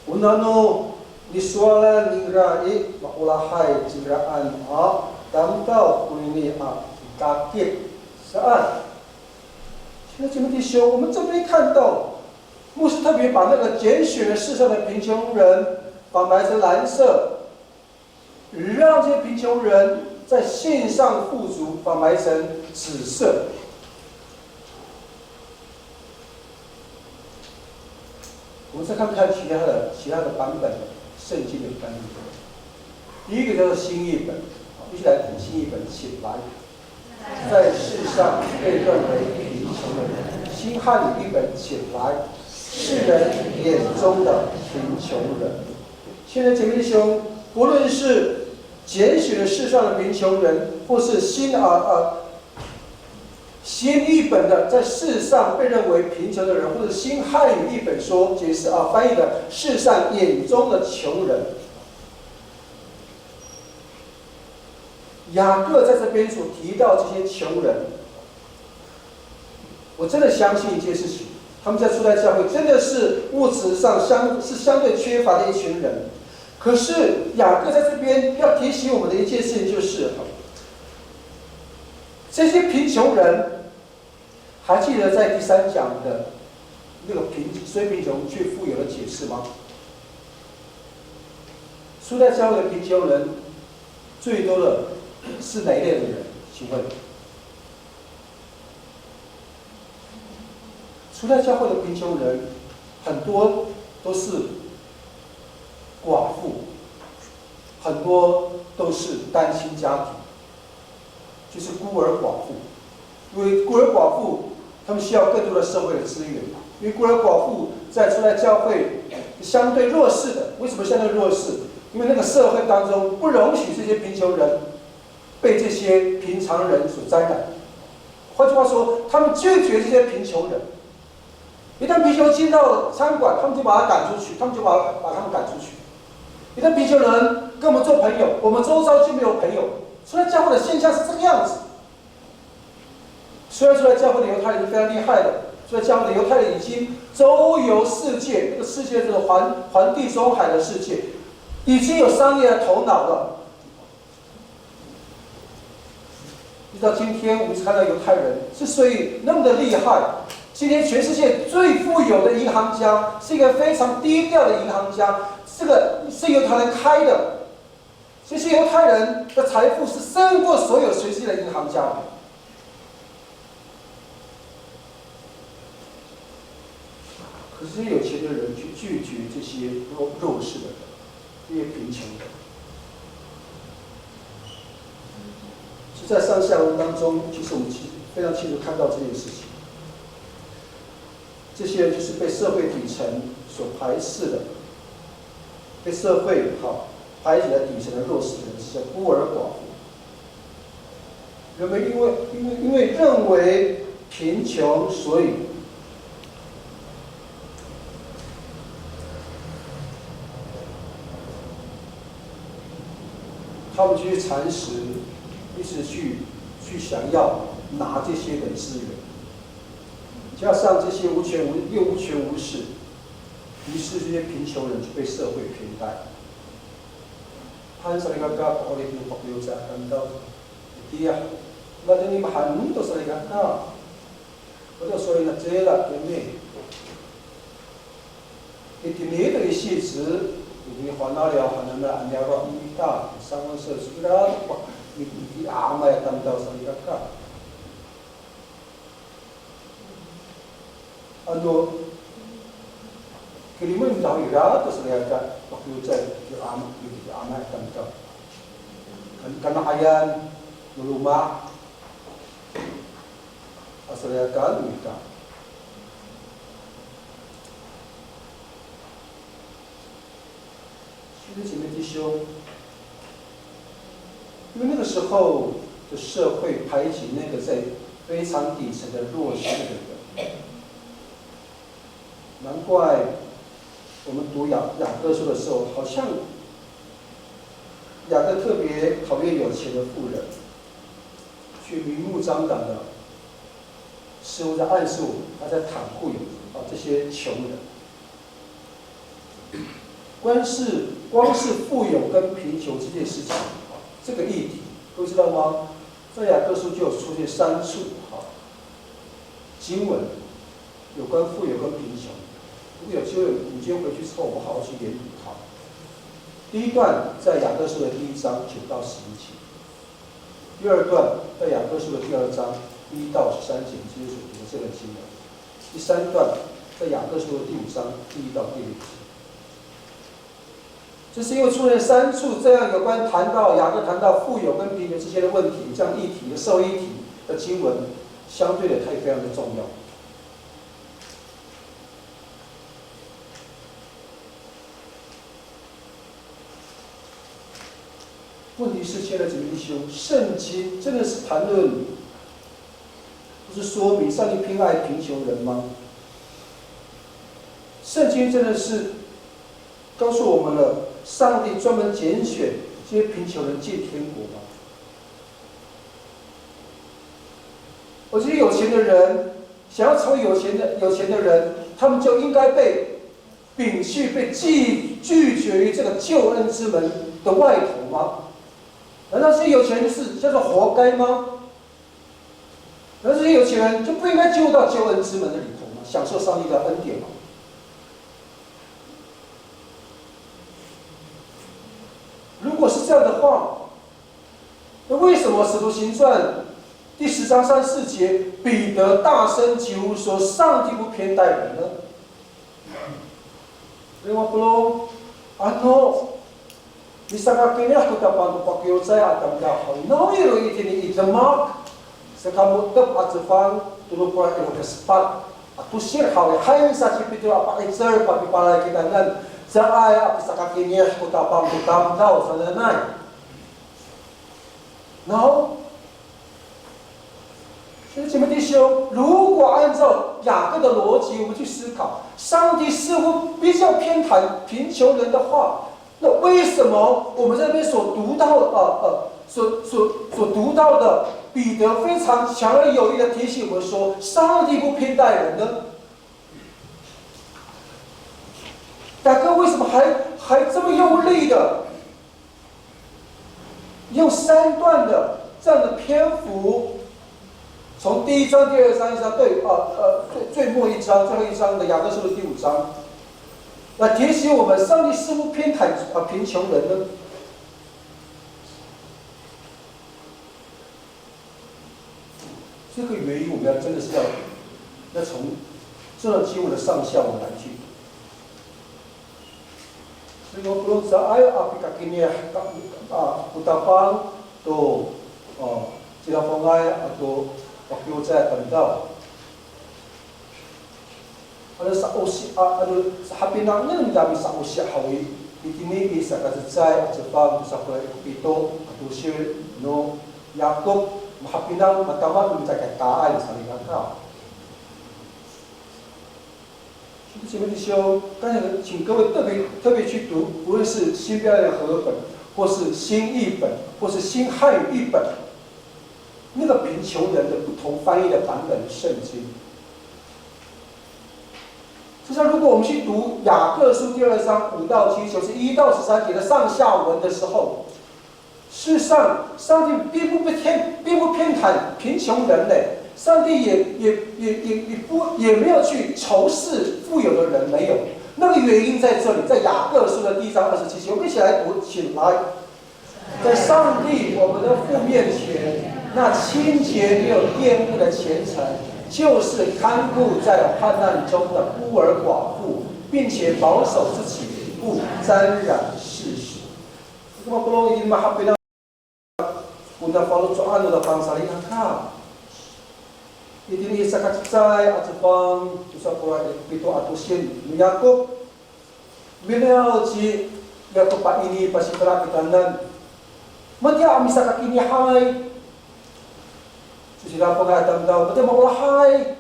Unano Niswala ningra makulahai cinderaan tamtau kunini kakit saat。现在姐妹弟兄，我们这边看到，牧师特别把那个拣选了世上的贫穷人反白成蓝色，让这些贫穷人在信上富足反白成紫色。我们再看看其他的版本。圣经的翻译，第一个叫做新译本，一起来读新译本起来。在世上被认为贫穷的人，新汉语译本起来，世人眼中的贫穷人。现在姐妹弟兄，不论是拣选了世上的贫穷人，或是新译本的在世上被认为贫穷的人，或者新汉语译本说解释翻译的世上眼中的穷人。雅各在这边所提到这些穷人，我真的相信一件事情，他们在初代教会真的是物质上相对缺乏的一群人。可是雅各在这边要提醒我们的一件事情就是，这些贫穷人。还记得在第3讲的那个虽贫穷却富有的解释吗？初代教会的贫穷人最多的是哪一类的人？请问，初代教会的贫穷人很多都是寡妇，很多都是单亲家庭，就是孤儿寡妇。因为孤儿寡妇他们需要更多的社会的资源，因为孤儿寡妇在初代教会相对弱势的。为什么相对弱势？因为那个社会当中不容许这些贫穷人被这些平常人所沾染。换句话说，他们拒绝这些贫穷人。一旦贫穷进到餐馆，他们就把他赶出去，他们就把他们赶出去。一旦贫穷人跟我们做朋友，我们周遭就没有朋友。初代教会的现象是这个样子。虽然出来教会的犹太人是非常厉害的，所以教会的犹太人已经周游世界，这个世界是环地中海的世界，已经有商业的头脑了。一直到今天，我们看到犹太人之所以那么的厉害，今天全世界最富有的银行家是一个非常低调的银行家，这个是犹太人开的，这些犹太人的财富是胜过所有全世界的银行家的。可是这些有钱的人去拒绝这些弱势的人，这些贫穷的。是在上下文当中，其实我们非常清楚看到这件事情。这些人就是被社会底层所排斥的，被社会排挤在底层的弱势人，是叫孤儿寡妇。人们因为认为贫穷，所以他们去蚕食，一直去想要拿这些的资源，加上这些无权无势，于是这些贫穷人就被社会偏待。Hansaligaka oleh paglusa kandaw dia badani mahan to saligaka我所以呢这了因为itini的戏子你烦恼了，烦恼了，安了了，伊打，上完社出来，你阿妈也当到上一个干。kalimun tahu ira tu seraya waktu saya di amat tentang karena ayan melumah seraya kan kita兄弟姐妹弟兄，因为那个时候的社会排挤那个在非常底层的弱势的人，难怪我们读雅各书的时候，好像雅各特别讨厌有钱的富人，去明目张胆的，似乎在暗示我们他在袒护这些穷人。光是富有跟贫穷这件事情，这个议题，各位知道吗？在雅各书就有出现3处经文有关富有跟贫穷。如果有机会，你今天回去之后，我们好好去研读它。第一段在雅各书的第1章9到11节，第二段在雅各书的第2章1到13节，今天所读的这个经文。第3段在雅各书的第5章第1到第6节。这是因为出现3处这样有关雅各谈到富有跟贫穷之间的问题，这样议题的受议题的经文，相对的它也非常的重要。问题是，亲爱的姊妹弟兄，圣经真的是谈论，不是说明上帝偏爱贫穷人吗？圣经真的是告诉我们了，上帝专门拣选这些贫穷人进天国吗？而这些有钱的人想要成为有钱的人，他们就应该被摒弃、被拒绝于这个救恩之门的外头吗？难道这些有钱人是叫做活该吗？难道这些有钱人就不应该进入到救恩之门的里头吗？享受上帝的恩典吗？如果是这样的话，那为什么《使徒行传》第10章3、4节，彼得大声疾呼说：“上帝不偏待人呢？”另外不咯，bisa kini aku dapat pakai saya atau dah. No, ini mak. Sekamu tep atfan tulu pura ilo kespat. Aku sir hawe hai sa cipitu apa itzer papi palai kita nan. Saya bisa kini aku dapat butam dah sananai. No. 所以，姐妹弟兄，如果按照雅各的逻辑，我们去思考，上帝似乎比较偏袒贫穷人的话，那为什么我们这边所读到的彼得非常强而有力的提醒我们说，上帝不偏待人呢？雅各为什么还这么用力的用3段的这样的篇幅？从第1章、第2章、最末一章、最后一章的雅各书的第5章，来提醒我们，上帝似乎偏袒贫穷人呢？这个原因，我们真的是要从这段经文的上下文来去。所以我不用说，api kakinya utapang to sila pangay atau waktu saya tanda. Ada sa hapinangnya dami sa usia hawi itini isa kasay at sa sa ito atau share no Yakub mahapinang mataman minta kataan sa lihat。姐妹弟兄，刚才请各位特别去读，无论是新标准和合本，或是新译本，或是新汉语译本，那个贫穷人的不同翻译的版本的圣经。就像如果我们去读雅各书第2章5到7节，是1到13节的上下文的时候，事实上，上帝并不偏袒贫穷人类。上帝也没有去仇视富有的人，没有。那个原因在这里，在雅各书的第1章27节，我们一起来读，请来，在上帝我们的父面前，那清洁没有玷污的虔诚，就是看顾在患难中的孤儿寡妇，并且保守自己不沾染世俗。那么，不容易嘛，哈，别让，Bunda follow soal udah bangsa lihat kah? Ini sakat cai atau bang usah pura itu atau sin Yakub bila uji Yakub pak ini pasti terapikan dan Matiya amisa kakini hai susila pengadam daw matiya maula hai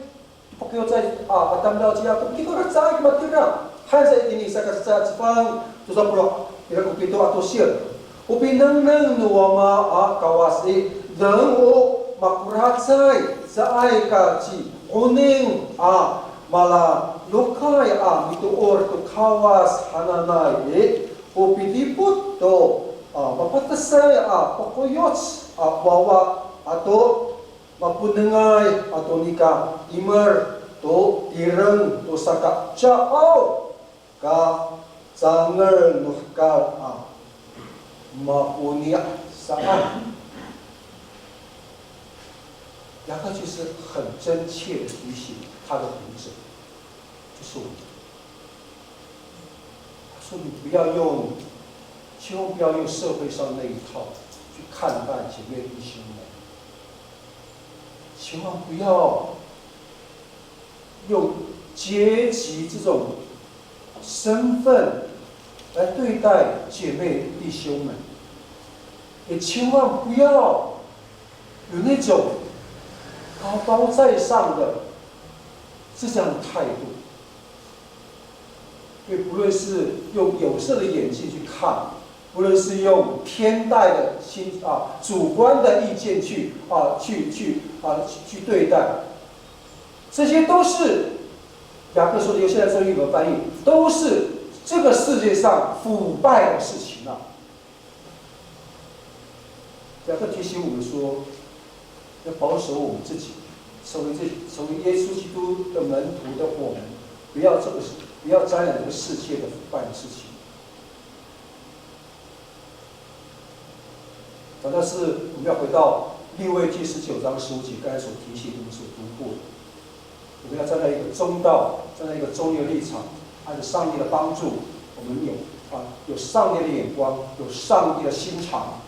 pakyo cai atam daw Yakub kita nak cai matiya hai sa ini sakat cai atau bang usah pura Yakub itu atau sin Upi nang nuwa ma kawasi deng o makuratsai sa ai ka chi oning mala lukai itu or tu kawas hananai upi diput to mapatasai pokoyots bawa atau mapunengai atau nikah imer to tireng to sakak chao ka zangar nuhkar mapunia saat，雅各就是很真切的提醒他的读者，就是我们。他说：“你不要用，千万不要用社会上那一套去看待姐妹弟兄们，千万不要用阶级这种身份来对待姐妹弟兄们。”也千万不要有那种高高在上的这样的态度，因为不论是用有色的眼睛去看，不论是用偏待的主观的意见去对待，这些都是雅各说的，有现在中译本翻译，都是这个世界上腐败的事情啊。雅各提醒我们说，要保守我们自己，成为耶稣基督的门徒的我们，不要沾染这个世界的腐败的事情。反倒是我们要回到利未记19章15节，刚才所提醒我们所读过的，我们要站在一个中道，站在一个中立的立场，按照上帝的帮助，我们有上帝的眼光，有上帝的心肠。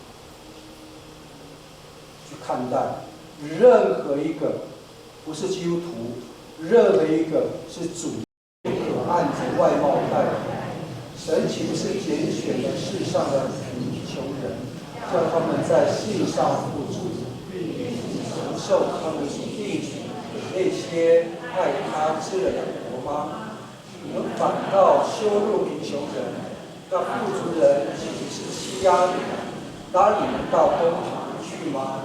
去看待任何一个不是基督徒，任何一个是主按着外貌待人，神岂不是拣选了世上的贫穷人，叫他们在信上富足，承受他们所应许给那些爱他之人的国吗？你们反倒羞辱贫穷人，那富足人岂不是欺压你们，拉你们到公堂去吗？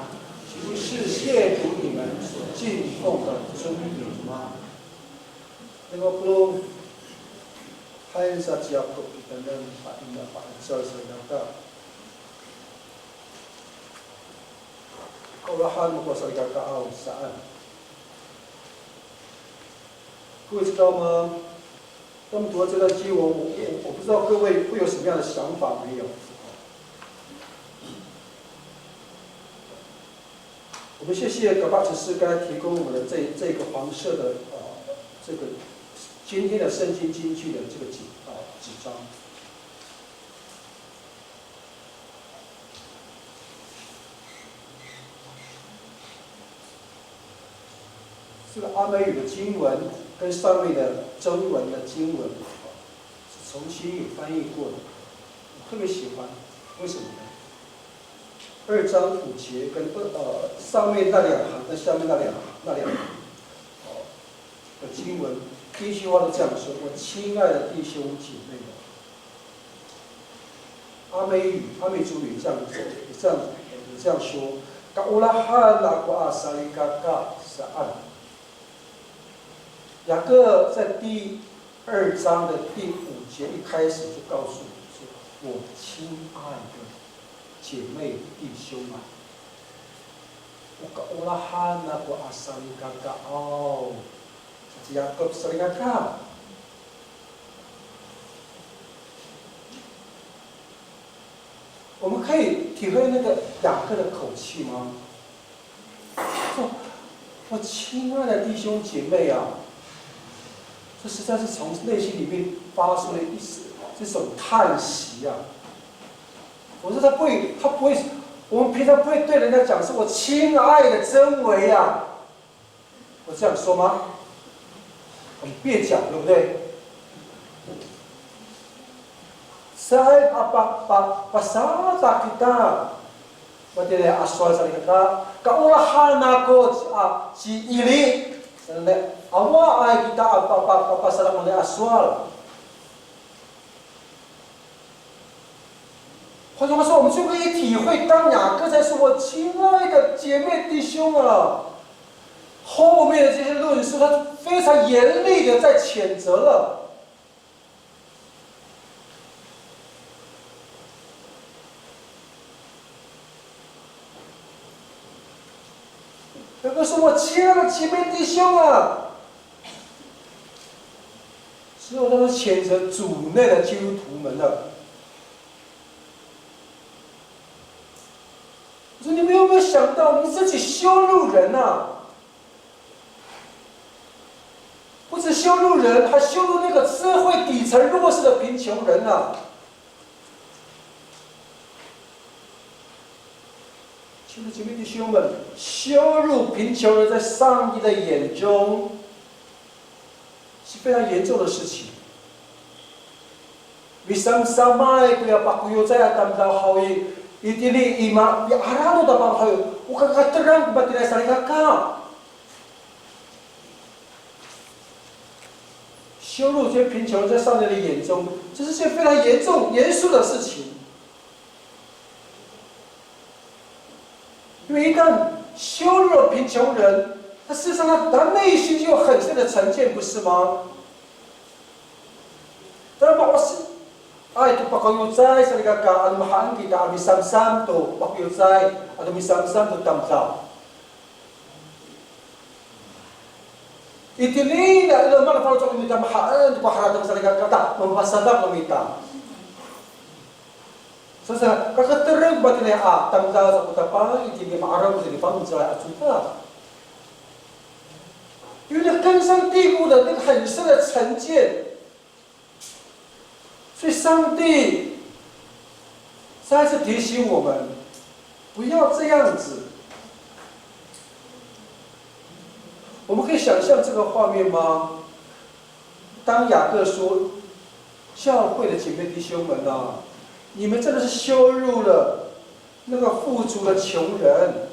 不是亵渎你们所敬奉的尊名吗？那么不如还是只要不等等反应的话，这是那个。后来还没过这个23，各位知道吗？当我们读到这段经文，我不知道各位会有什么样的想法没有？我们谢谢葛巴执事刚才提供我们的这个黄色的这个今天的圣经金句的这个纸张。这个阿美语的经文跟上面的中文的经文是重新有翻译过的，我特别喜欢，为什么呢？2章5节跟上面那2行跟下面那2行的经文，第一句话都这样说：“我亲爱的弟兄姐妹们。”阿美族语这样说。雅各在第2章的第5节一开始就告诉我说：“我亲爱的姐妹弟兄啊，雅各sering 我们可以体会那个雅各的口气吗？说，我亲爱的弟兄姐妹啊，这实在是从内心里面发出了这种叹息啊。我说他不会，我们平常不会对人家讲是我亲爱的真维啊，我这样说吗？很蹩脚，对不对？Saya pasada kita, materi asal saya kita, keulahan aku si ili, awak ay kita apa pasada materi asal。换句话说，我们就可以体会，当雅各在说“我亲爱的姐妹弟兄啊”，后面的这些论述，他非常严厉的在谴责了。雅各说：“我亲爱的姐妹弟兄啊”，之后他是谴责主内的基督徒们的。我说你们有没有想到，你自己羞辱人啊？不止羞辱人，还羞辱那个社会底层弱势的贫穷人啊！亲爱的姐妹弟兄们，羞辱贫穷人在上帝的眼中是非常严重的事情。Bersama-sama itu ya Pak Kuyo saya tanda hawi itili ima ya arano da Pak Kuyo uka katerang batina sari kakak。羞辱这些贫穷人在上帝的眼中，这是件非常严重、严肃的事情。因为一旦羞辱了贫穷人，他事实上他内心就有很深的成见，不是吗？但bahwa itu pakayutsay sa ligaka ang mahaan kita ang misam-sam to pakayutsay at misam-sam to tamsaw. Itili na ilo man para sa kumita mahaan to paharatang sa ligaka ta mampasadak kumita. So sa kakatereng ba tinay tamsaw sa kutapang itili maaraw sa pangsaw at suta. 因为那根深蒂固的那个很深的成见。所以上帝再次提醒我们，不要这样子。我们可以想象这个画面吗？当雅各说：“教会的姐妹弟兄们啊，你们真的是羞辱了那个富足的穷人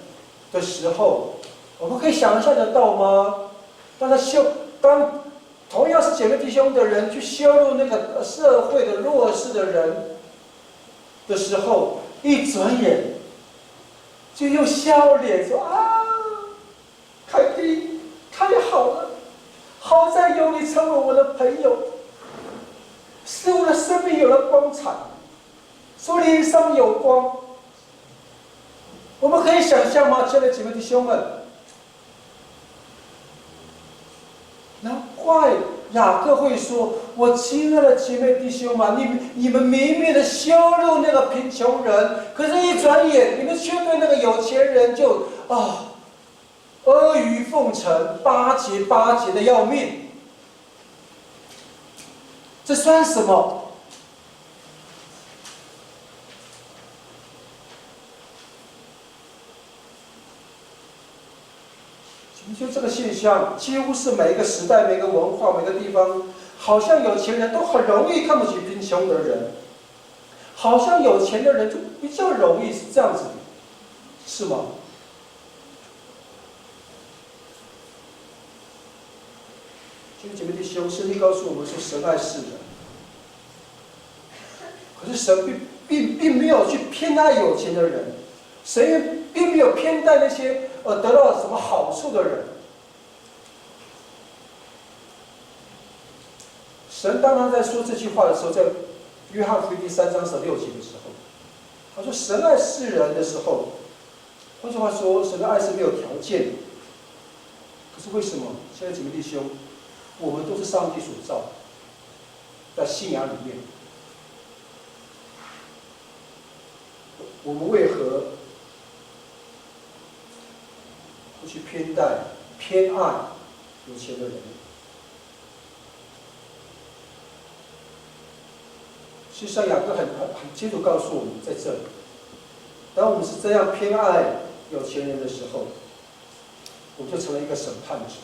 的时候，我们可以想象得到吗？当同样是姐妹弟兄的人去羞辱那个社会的弱势的人的时候，一转眼就又笑脸说：“啊，凯蒂，太好了，好在有你成为我的朋友，使我的生命有了光彩，使我脸上有光。”我们可以想象吗，亲爱的姐妹弟兄们？难怪雅各会说：“我亲爱的姐妹弟兄们，你们明明的羞辱那个贫穷人，可是一转眼，你们却对那个有钱人就阿谀奉承，巴结的要命。这算什么？”就这个现象，几乎是每一个时代、每个文化、每个地方，好像有钱人都很容易看不起贫穷的人，好像有钱的人就比较容易是这样子的，是吗？亲爱的姐妹弟兄，圣经告诉我们说，神爱世人，可是神并没有去偏爱有钱的人，神并没有偏待那些得到什么好处的人。神当他在说这句话的时候，在约翰福音第3章16节的时候，他说：“神爱世人的时候，换句话说，神的爱是没有条件的。可是为什么？亲爱的姐妹弟兄，我们都是上帝所造，在信仰里面，我们为何不去偏爱有钱的人？实际上，雅各很清楚告诉我们，在这里，当我们是这样偏爱有钱人的时候，我们就成了一个审判者，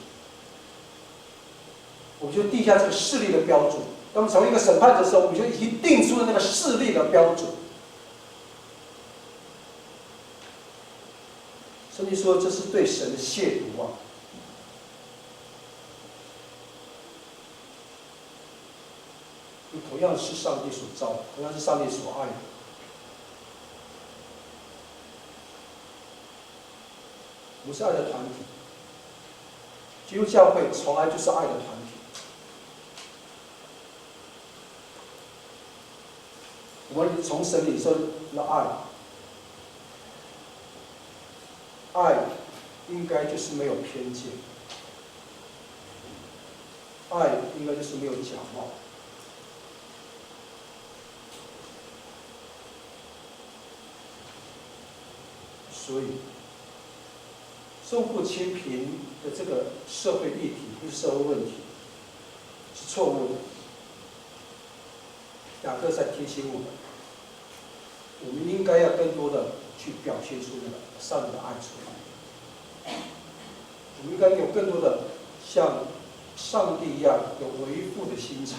我们就定下这个势力的标准。当我们成为一个审判者的时候，我们就已经定出了那个势力的标准。圣经说这是对神的亵渎啊！同样是上帝所造的，同样是上帝所爱的。我们是爱的团体，基督教会从来就是爱的团体。我们从神领受了爱，爱应该就是没有偏见，爱应该就是没有假冒。所以，重富轻贫的这个社会议题或是社会问题是错误的。雅各在提醒我们，我们应该要更多的去表现出那个上帝的爱出来。我们应该有更多的像上帝一样有为父的心肠。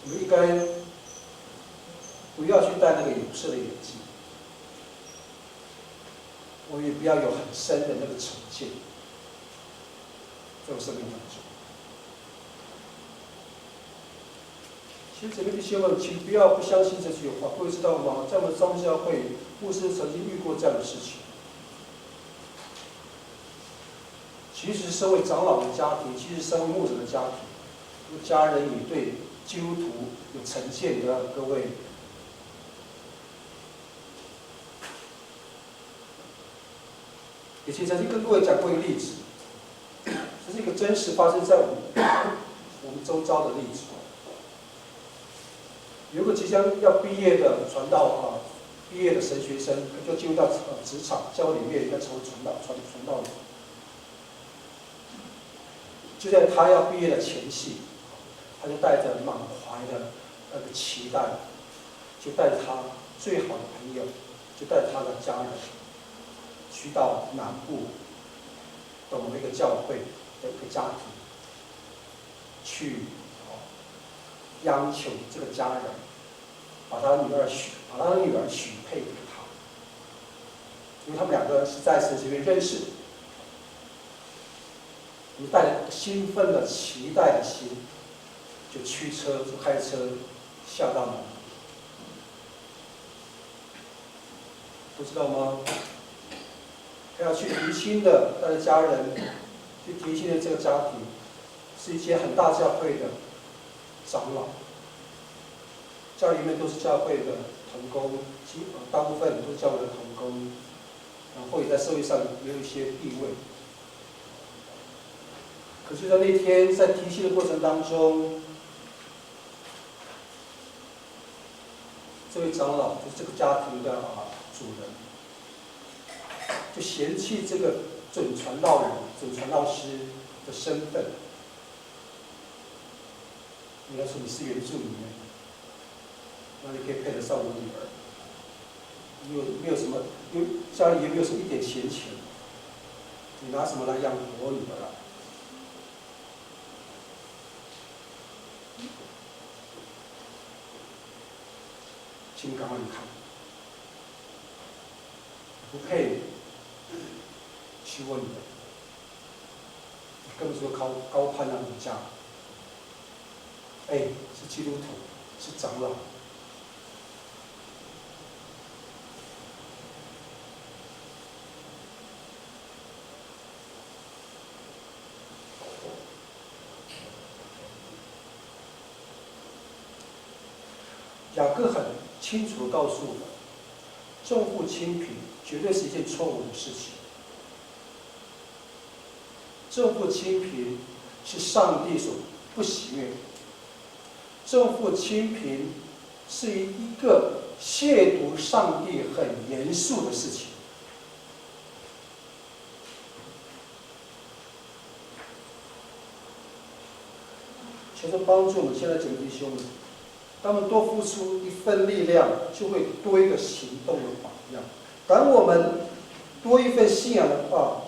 我们应该不要去戴那个有色的眼镜，我们也不要有很深的那个成见，在我生命当中。其实，姊妹弟兄们，请不要不相信这句话。各位知道吗？在我们宗教会，牧师曾经遇过这样的事情。其实，身为长老的家庭，其实身为牧者的家庭，家人也对基督徒有成见的各位。以前曾经跟各位讲过一个例子，这是一个真实发生在我们周遭的例子。有个即将要毕业的传道毕业的神学生，就进入到职场教会里面，要成为传道人。就在他要毕业的前夕，他就带着满怀的那个期待，就带着他最好的朋友，就带着他的家人，去到南部的某一个教会的一个家庭，去央求这个家人把他的女儿许配给他，因为他们两个是在神学院认识的。我们带着兴奋的、期待的心，就开车下到南部。不知道吗？他要去提亲的，带着家人去提亲的这个家庭，是一间很大教会的长老，家里面都是教会的同工，大部分都是教会的同工，然后也在社会上也有一些地位。可是，在那天在提亲的过程当中，这位长老就是这个家庭的主人，就嫌弃这个准传道人、准传道师的身份。应该说你是原住民，那你可以配得上我女儿。你没有什么，家里也没有什么一点闲钱，你拿什么来养我女儿啊？请赶快离开，不配娶我女儿，更说高攀了你家。是基督徒，是长老。雅各很清楚地告诉我们，重富轻贫绝对是一件错误的事情。重富轻贫是上帝所不喜悦的。重富轻贫是一个亵渎上帝很严肃的事情。求主帮助我们现在整个弟兄们，他们多付出一份力量，就会多一个行动的榜样。当我们多一份信仰的话，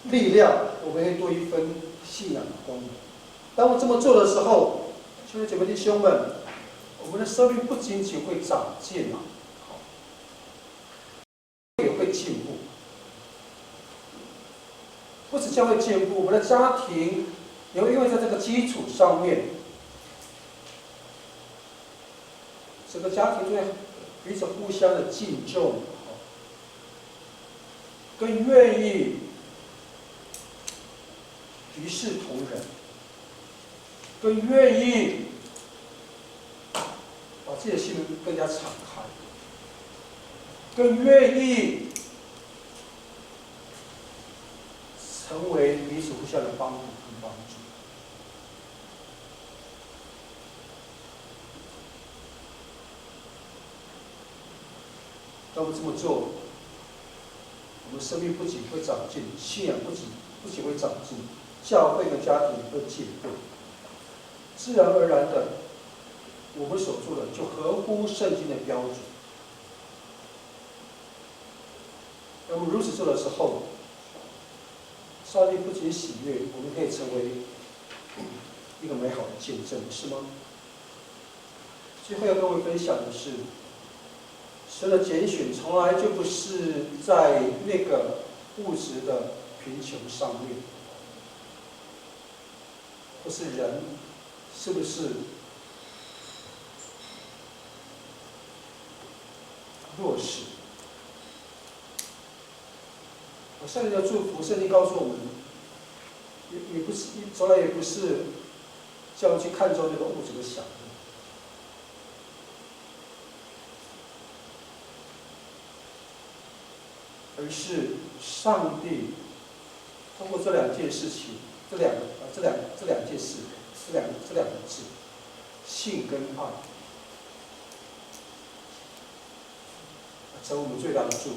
力量，我们会多一分信仰的光芒。当我这么做的时候，兄弟姐妹弟兄们，我们的生命不仅仅会长进也会进步。不止将会进步，我们的家庭也会因为在这个基础上面，整个家庭就会彼此互相的敬重，更愿意一视同仁，更愿意把自己的心灵更加敞开，更愿意成为彼此互相的帮助跟帮助。当我们这么做，我们生命不仅会长进，信仰不仅会长进，教会跟家庭会进步，自然而然的，我们所做的就合乎圣经的标准。那么如此做的时候，上帝不仅喜悦，我们可以成为一个美好的见证，是吗？最后要跟各位分享的是，神的拣选从来就不是在那个物质的贫穷上面，或是人是不是弱势。圣灵的祝福，圣经告诉我们，也不是从来也不是叫我们去看重那个物质的享乐，而是上帝通过这两件事情，这两件事，这两个字，信跟爱，成为我们最大的祝福。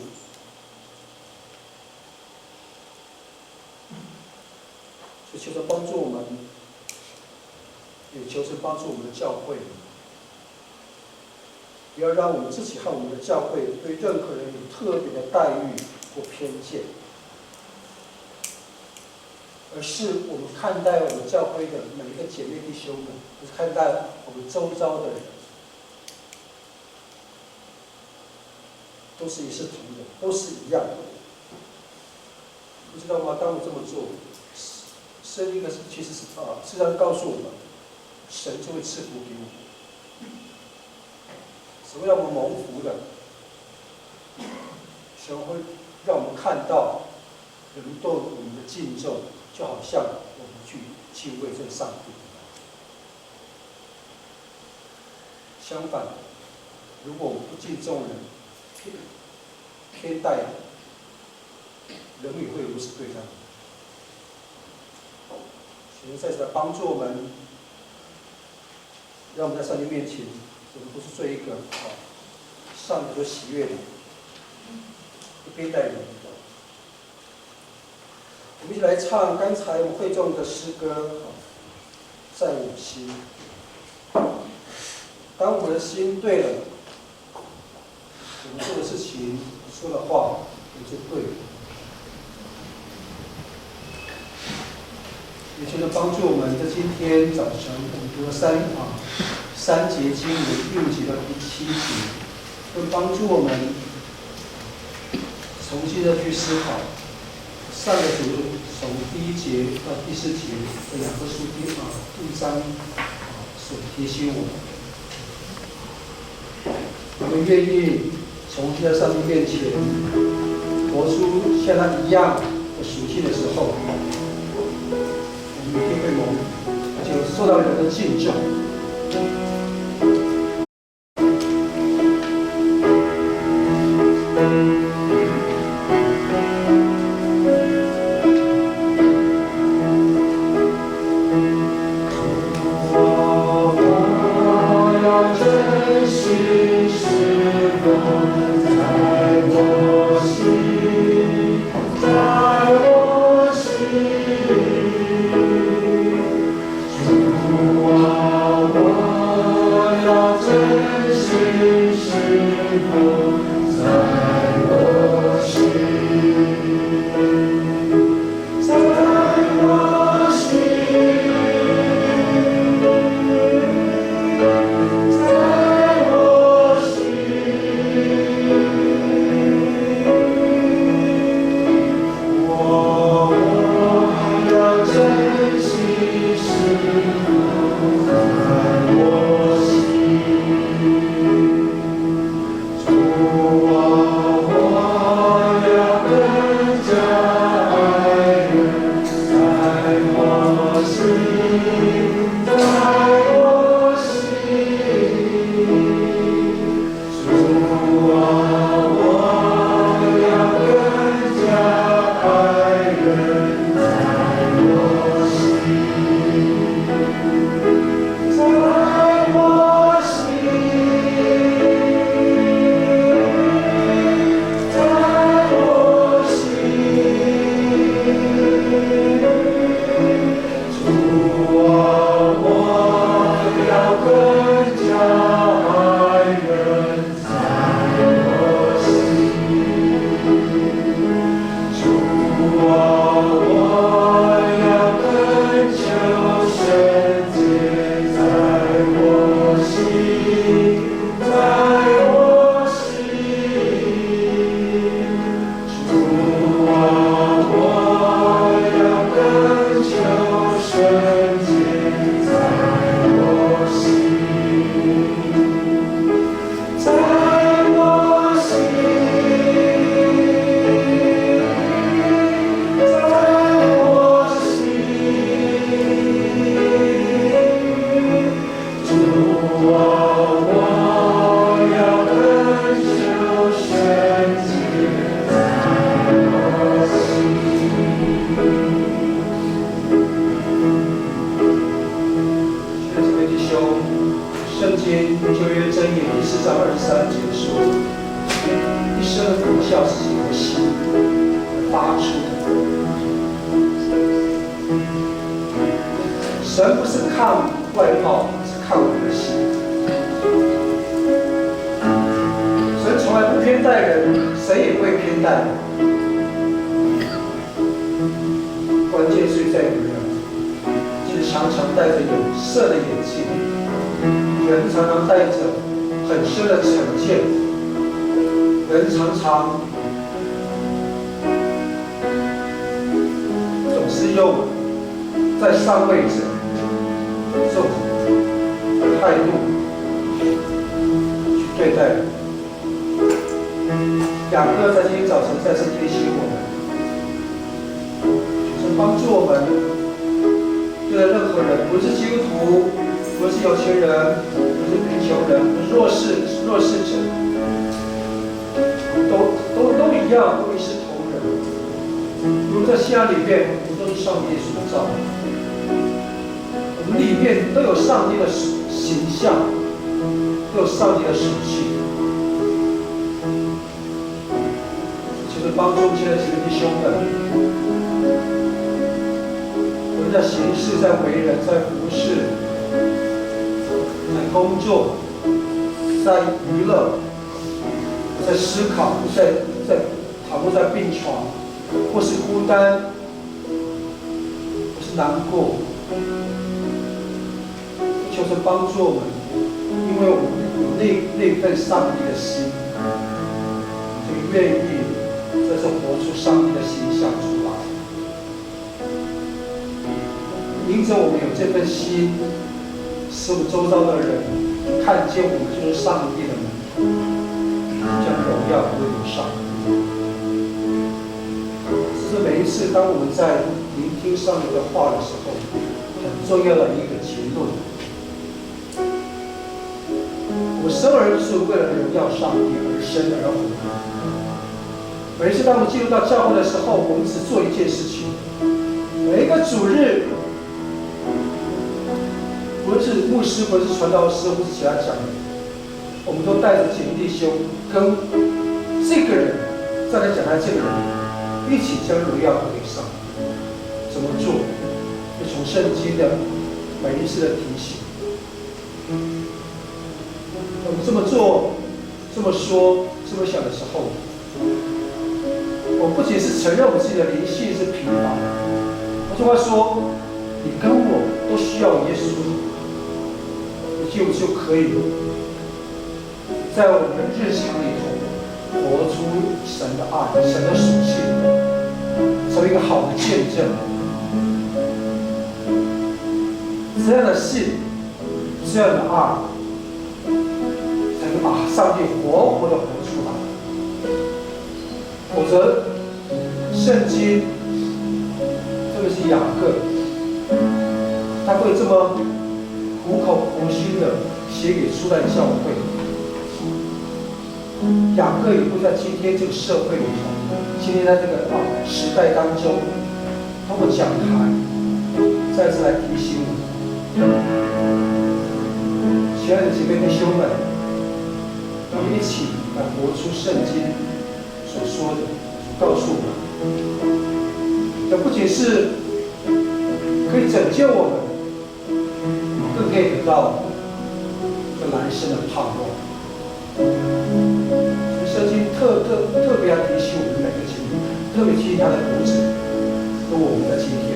所以求神帮助我们，也求神帮助我们的教会，不要让我们自己和我们的教会对任何人有特别的待遇或偏见，而是我们看待我们教会的每一个姐妹弟兄们，就是看待我们周遭的人，都是一视同仁，都是一样的。不知道吗？当我这么做，圣经其实是实际上告诉我们，神就会赐福给我们，神会让我们蒙福的，神会让我们看到人对我们的敬重，就好像我们去敬畏这个上帝。相反，如果我们不敬重人，偏待人也会如此对待。求在此帮助我们，让我们在上帝面前，我们不是做一个上帝所喜悦的，不偏待人。我们一起来唱刚才我们会众的诗歌，在我心。当我们的心对了，我们做的事情、说的话也就对了。也求能帮助我们在今天早晨，我们读了三节经文，6节到第7节，会帮助我们重新的去思考上个主日从第1节到第4节的两个书第1章所提醒我们。我们愿意重新在上帝面前活出像他一样的属性的时候，一定会蒙福，而且受到人的敬重。我要23节说，一生的果效是由心发出的。神不是看外貌，是看我们的心。神从来不偏待人，神也不会偏待人。关键是在于人，就是常常戴着有色的眼镜，人常常带着很深的成见，人常常总是用在上位者这种态度去对待人。雅各在今天早晨再次提醒我们，就是帮助我们对待任何人，不是基督徒，不是有钱人，不是贫穷人，不是弱势者，都一样，都一视同仁。如果在信仰里面，我们都是上帝所造的，我们里面都有上帝的形象，都有上帝的属性。就是帮助亲爱的弟兄们，我们在行事、在为人、在服事、在工作、在娱乐、在思考、在躺卧在病床，或是孤单，或是难过，求神帮助我们，因为我们有那份上帝的心，就愿意在这活出上帝的形象出来。因着我们有这份心，使我们周遭的人看见我们就是上帝的门徒，将荣耀归于上帝。这是每一次当我们在聆听上帝的话的时候，很重要的一个结论。我们生而是为了荣耀上帝而生而活。每一次当我们进入到教会的时候，我们只做一件事情：每一个主日，不论是牧师，不论是传道师，或是其他讲员，我们都带着姐妹弟兄跟这个人，再来讲他这个人，一起将荣耀归给上帝。怎么做？就从圣经的每一次的提醒。我们这么做、这么说、这么想的时候，我不仅是承认我自己的灵性是贫乏，换句话说，你跟我都需要耶稣，就可以在我们的日常里头活出神的爱、神的属性，成为一个好的见证。这样的信，这样的爱，才能把上帝活活的活出来。否则，圣经，特别是雅各，他会这么苦口婆心的写给初代教会。雅各也会在今天这个社会里头，今天在这个时代当中，通过讲台再次来提醒我们。亲爱的姐妹弟兄们，我们一起来活出圣经所说的、所告诉我们。这不仅是可以拯救我们，更可以得到这来生的盼望。圣经特别要提醒我们每个姐妹，特别提醒他的读者，跟我们在今天。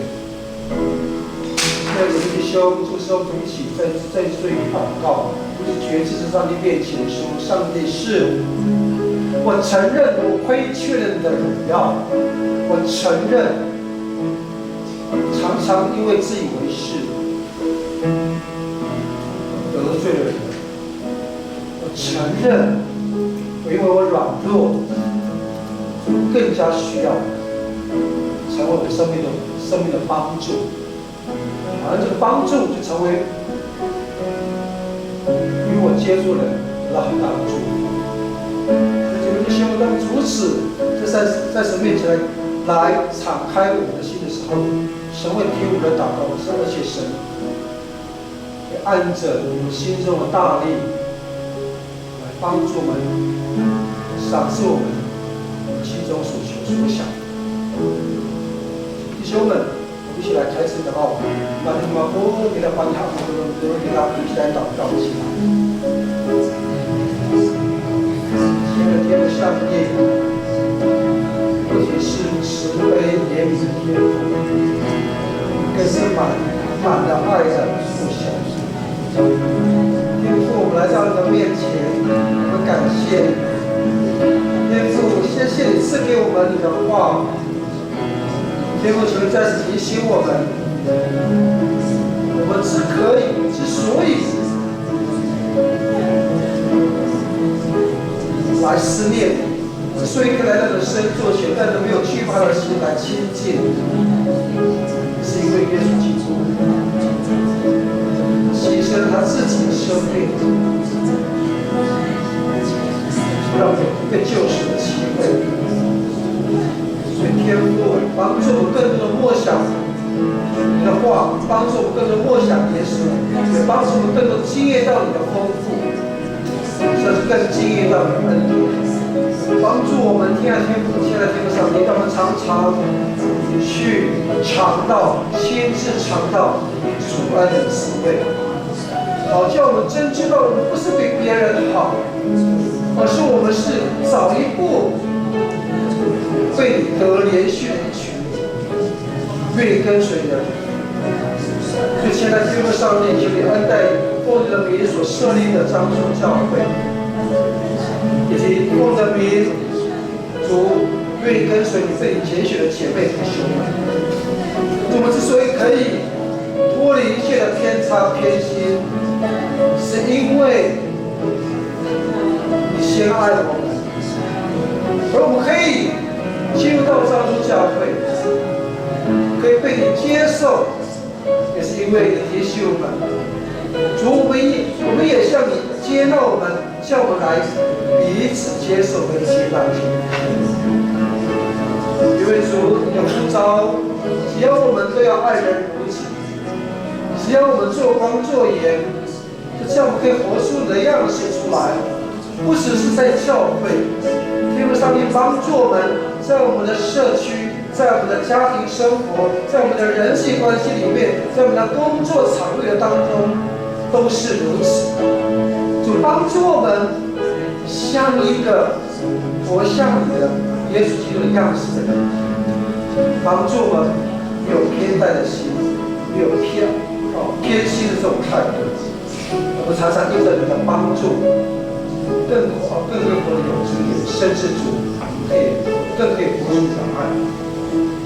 亲爱的弟兄，这个时候我们一起在这里祷告，就是决志在上帝面前说：上帝是我承认我亏缺了你的荣耀，我承认常常因为自以为是得罪了人，我承认我因为我软弱，更加需要成为我生命的帮助。而这个帮助就成为与我接触的得到很大的祝福。所以就希望当如此，就在神面前来敞开我们的心的时候，神会听我们的祷告，而且神会按着我们心中的大力来帮助我们，赏赐我们心中所求所想。弟兄们，我们一起来开始祷告，把你们我给他帮他，我们给他一起来祷告起来。亲爱的天父上帝，不仅是慈悲怜悯的天父，更是满了爱的父神。天父，我们来到你的面前，我们感谢你。天父，谢谢你赐给我们你的话。天父，求你再次提醒我们，我们之所以来思念，之所以可以来到你的圣座前，带着没有惧怕的心来亲近，是因为耶稣基督牺牲他自己的生命，让我们有一个救赎的机会。所以天父帮助我们更多的默想你的话，帮助我们更多默想耶稣，也帮助我们更多经验到你的丰富，甚至更经验到你的恩典，帮助我们亲爱的天父上帝，让我们常常去尝到，亲自尝到主恩的滋味，好叫我们真知道我们不是比别人好，而是我们是早一步被你得连续的一群愿意跟随的人。所以现在天父上帝，求你恩待奉你的名所设立的彰显教会，以及奉你的名主愿意跟随你被你拣选的姐妹弟兄们。我们之所以可以脱离一切的偏差偏心，是因为你先爱了我们，而我们可以进入到彰显教会，可以被你接受，也是因为你提醒我们，主，我们也向你接纳我们，叫我们来彼此接受跟接纳。因为主有呼召，只要我们都要爱人如己，只要我们做光做盐，就这样我们可以活出你的样式出来，不只是在教会，天父上帝帮助我们，在我们的社区，在我们的家庭生活，在我们的人际关系里面，在我们的工作场域的当中，都是如此。主帮助我们像一个活像你的耶稣基督的样式的人，帮助我们没有偏待的心，没有偏心的这种态度。我们常常因着你的帮助，更活得有尊严，甚至主更可以活出你的爱。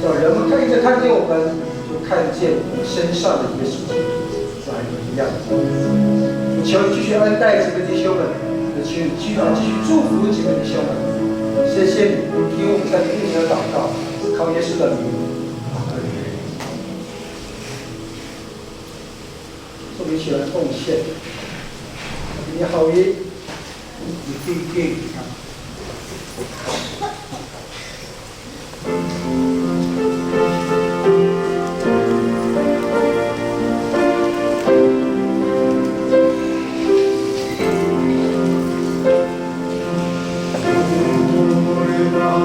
叫人们看见我们，就看见我们身上的耶稣基督来的样子。求你继续恩待几个弟兄们，也求你继续祝福几个弟兄们。谢谢你听我们在听你的祷告，靠耶稣的名。我们一起来奉献。你好耶，你必定啊。Oh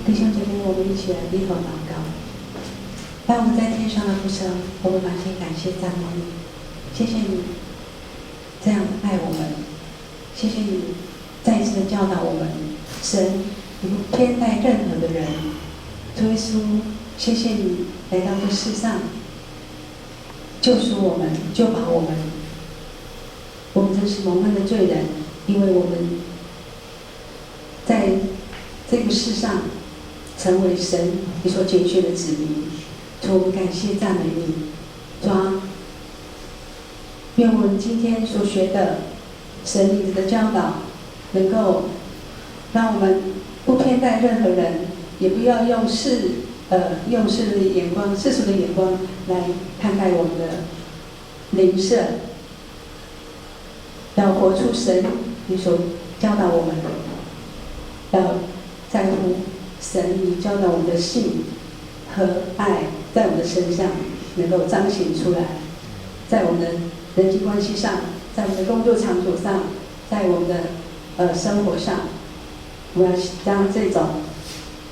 弟兄姐妹，我们一起来低头祷告。当我们在天上的父神，我们满心感谢赞美你，谢谢你这样爱我们，谢谢你再一次的教导我们，神你不偏待任何的人。主耶稣，谢谢你来到这世上，救赎我们，救拔我们。我们真是蒙恩的罪人，因为我们在这个世上成为神你所拣选的子民。主，我们感谢赞美你。主啊，愿我们今天所学的神你的教导，能够让我们不偏待任何人，也不要用世的眼光、世俗的眼光来看待我们的邻舍，要活出神你所教导我们的，要在乎神你教导我们的信和爱，在我们的身上能够彰显出来，在我们的人际关系上，在我们的工作场所上，在我们的生活上，我们要让这种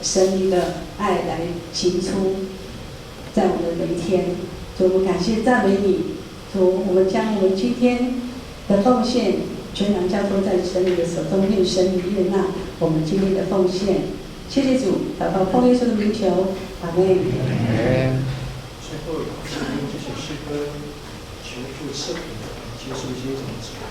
神你的爱来行出在我们的每一天。主，我们感谢赞美你。主，我们将我们今天的奉献全然交托在神你的手中，愿神你悦纳我们今天的奉献。谢谢主，祷告奉耶稣的名求，阿门。最后，请用这首诗歌求父赐福，结束这种指挥。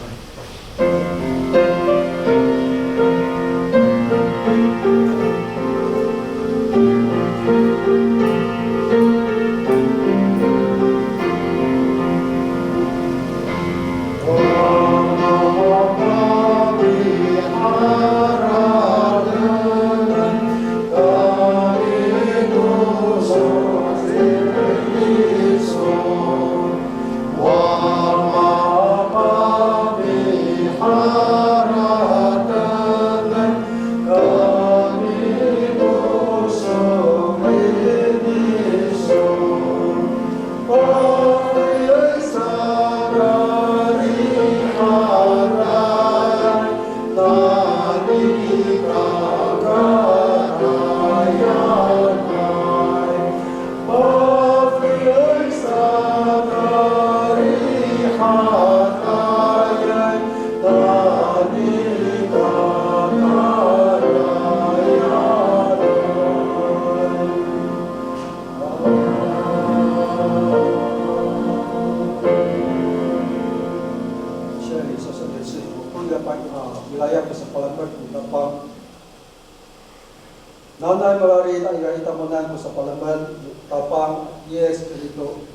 Nanay malari na igahita mo na ko sa palaman tapang yes dito.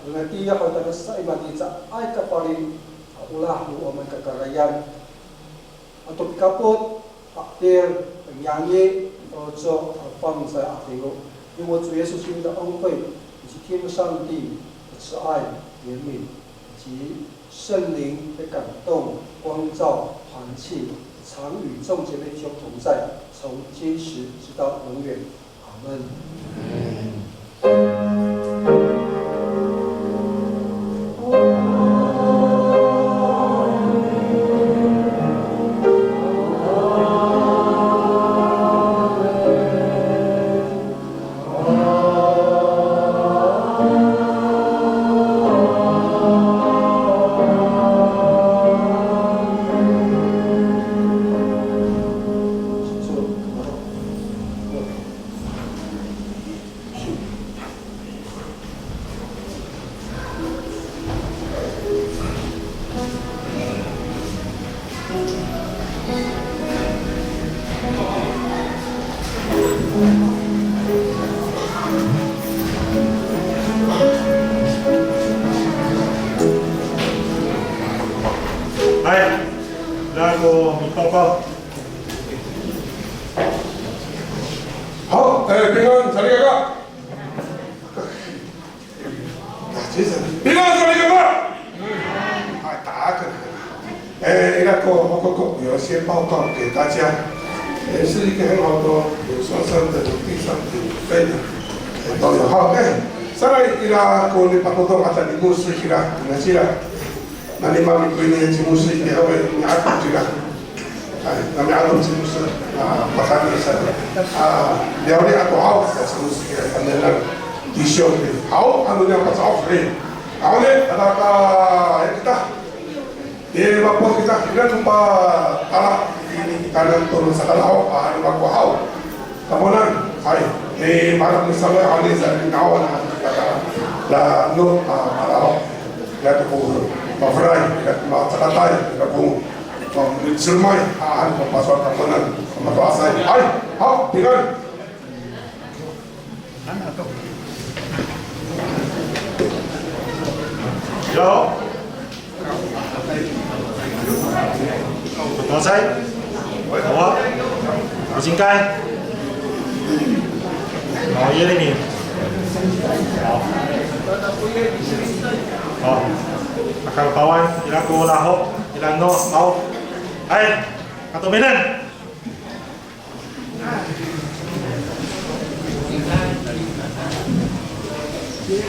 Ang natiya ko tayo sa imadita ay kaparin ulah mo ang kakarayan. Atong kapot aktir pangyangi ocho apang sa atingo. Yung mo Jesus yung daong koy si Kim Shanti sa ai怜悯及圣灵的感动光照团契常与众姐妹兄同在，从今时直到永远。阿门。好，平安，查理哥哥。其实平安，查理哥哥。打个。我有些报告给大家，也是一个很好的有双生的、有第三的、有非的，都有。好，再来伊拉过你把沟通阿在你牧师去啦，没事啦。那你妈咪归你的牧师，你还会牙口去啦。kami alam si Musa, makanya sa Leone at Wow, sa Musa kaya kanilang t-shirt. How? Ano niya pa sa off-ring? Ako ulit, kita. Mapos kita, ilan pa tala, ini kita ng tulong sa kalaho, ano magwahaw. Kamunan, ay, parang misalnya ako din sa nakawa na kita la no, kalaho. Kaya po, ma-fry, kaya matsakatay, kaya po, silmay, papasok kamunan, matuasay. Ay, hap, tingnan. Yo. Selesai? Bawa. Bersingkai. Oh, iya ini. Oh. Akal kawan, ilang ko lahok, ilang no, tao. Ay, katuminan.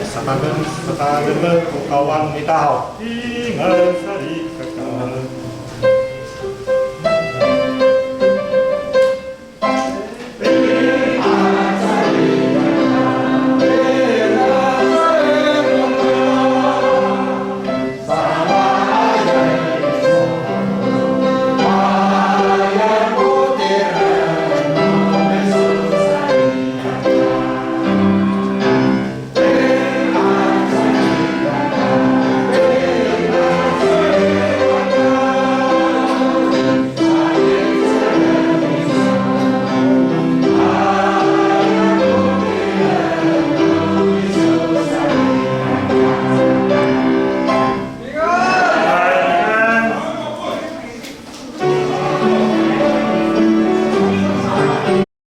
Sa tagal kung kawan may tao. Ingat sa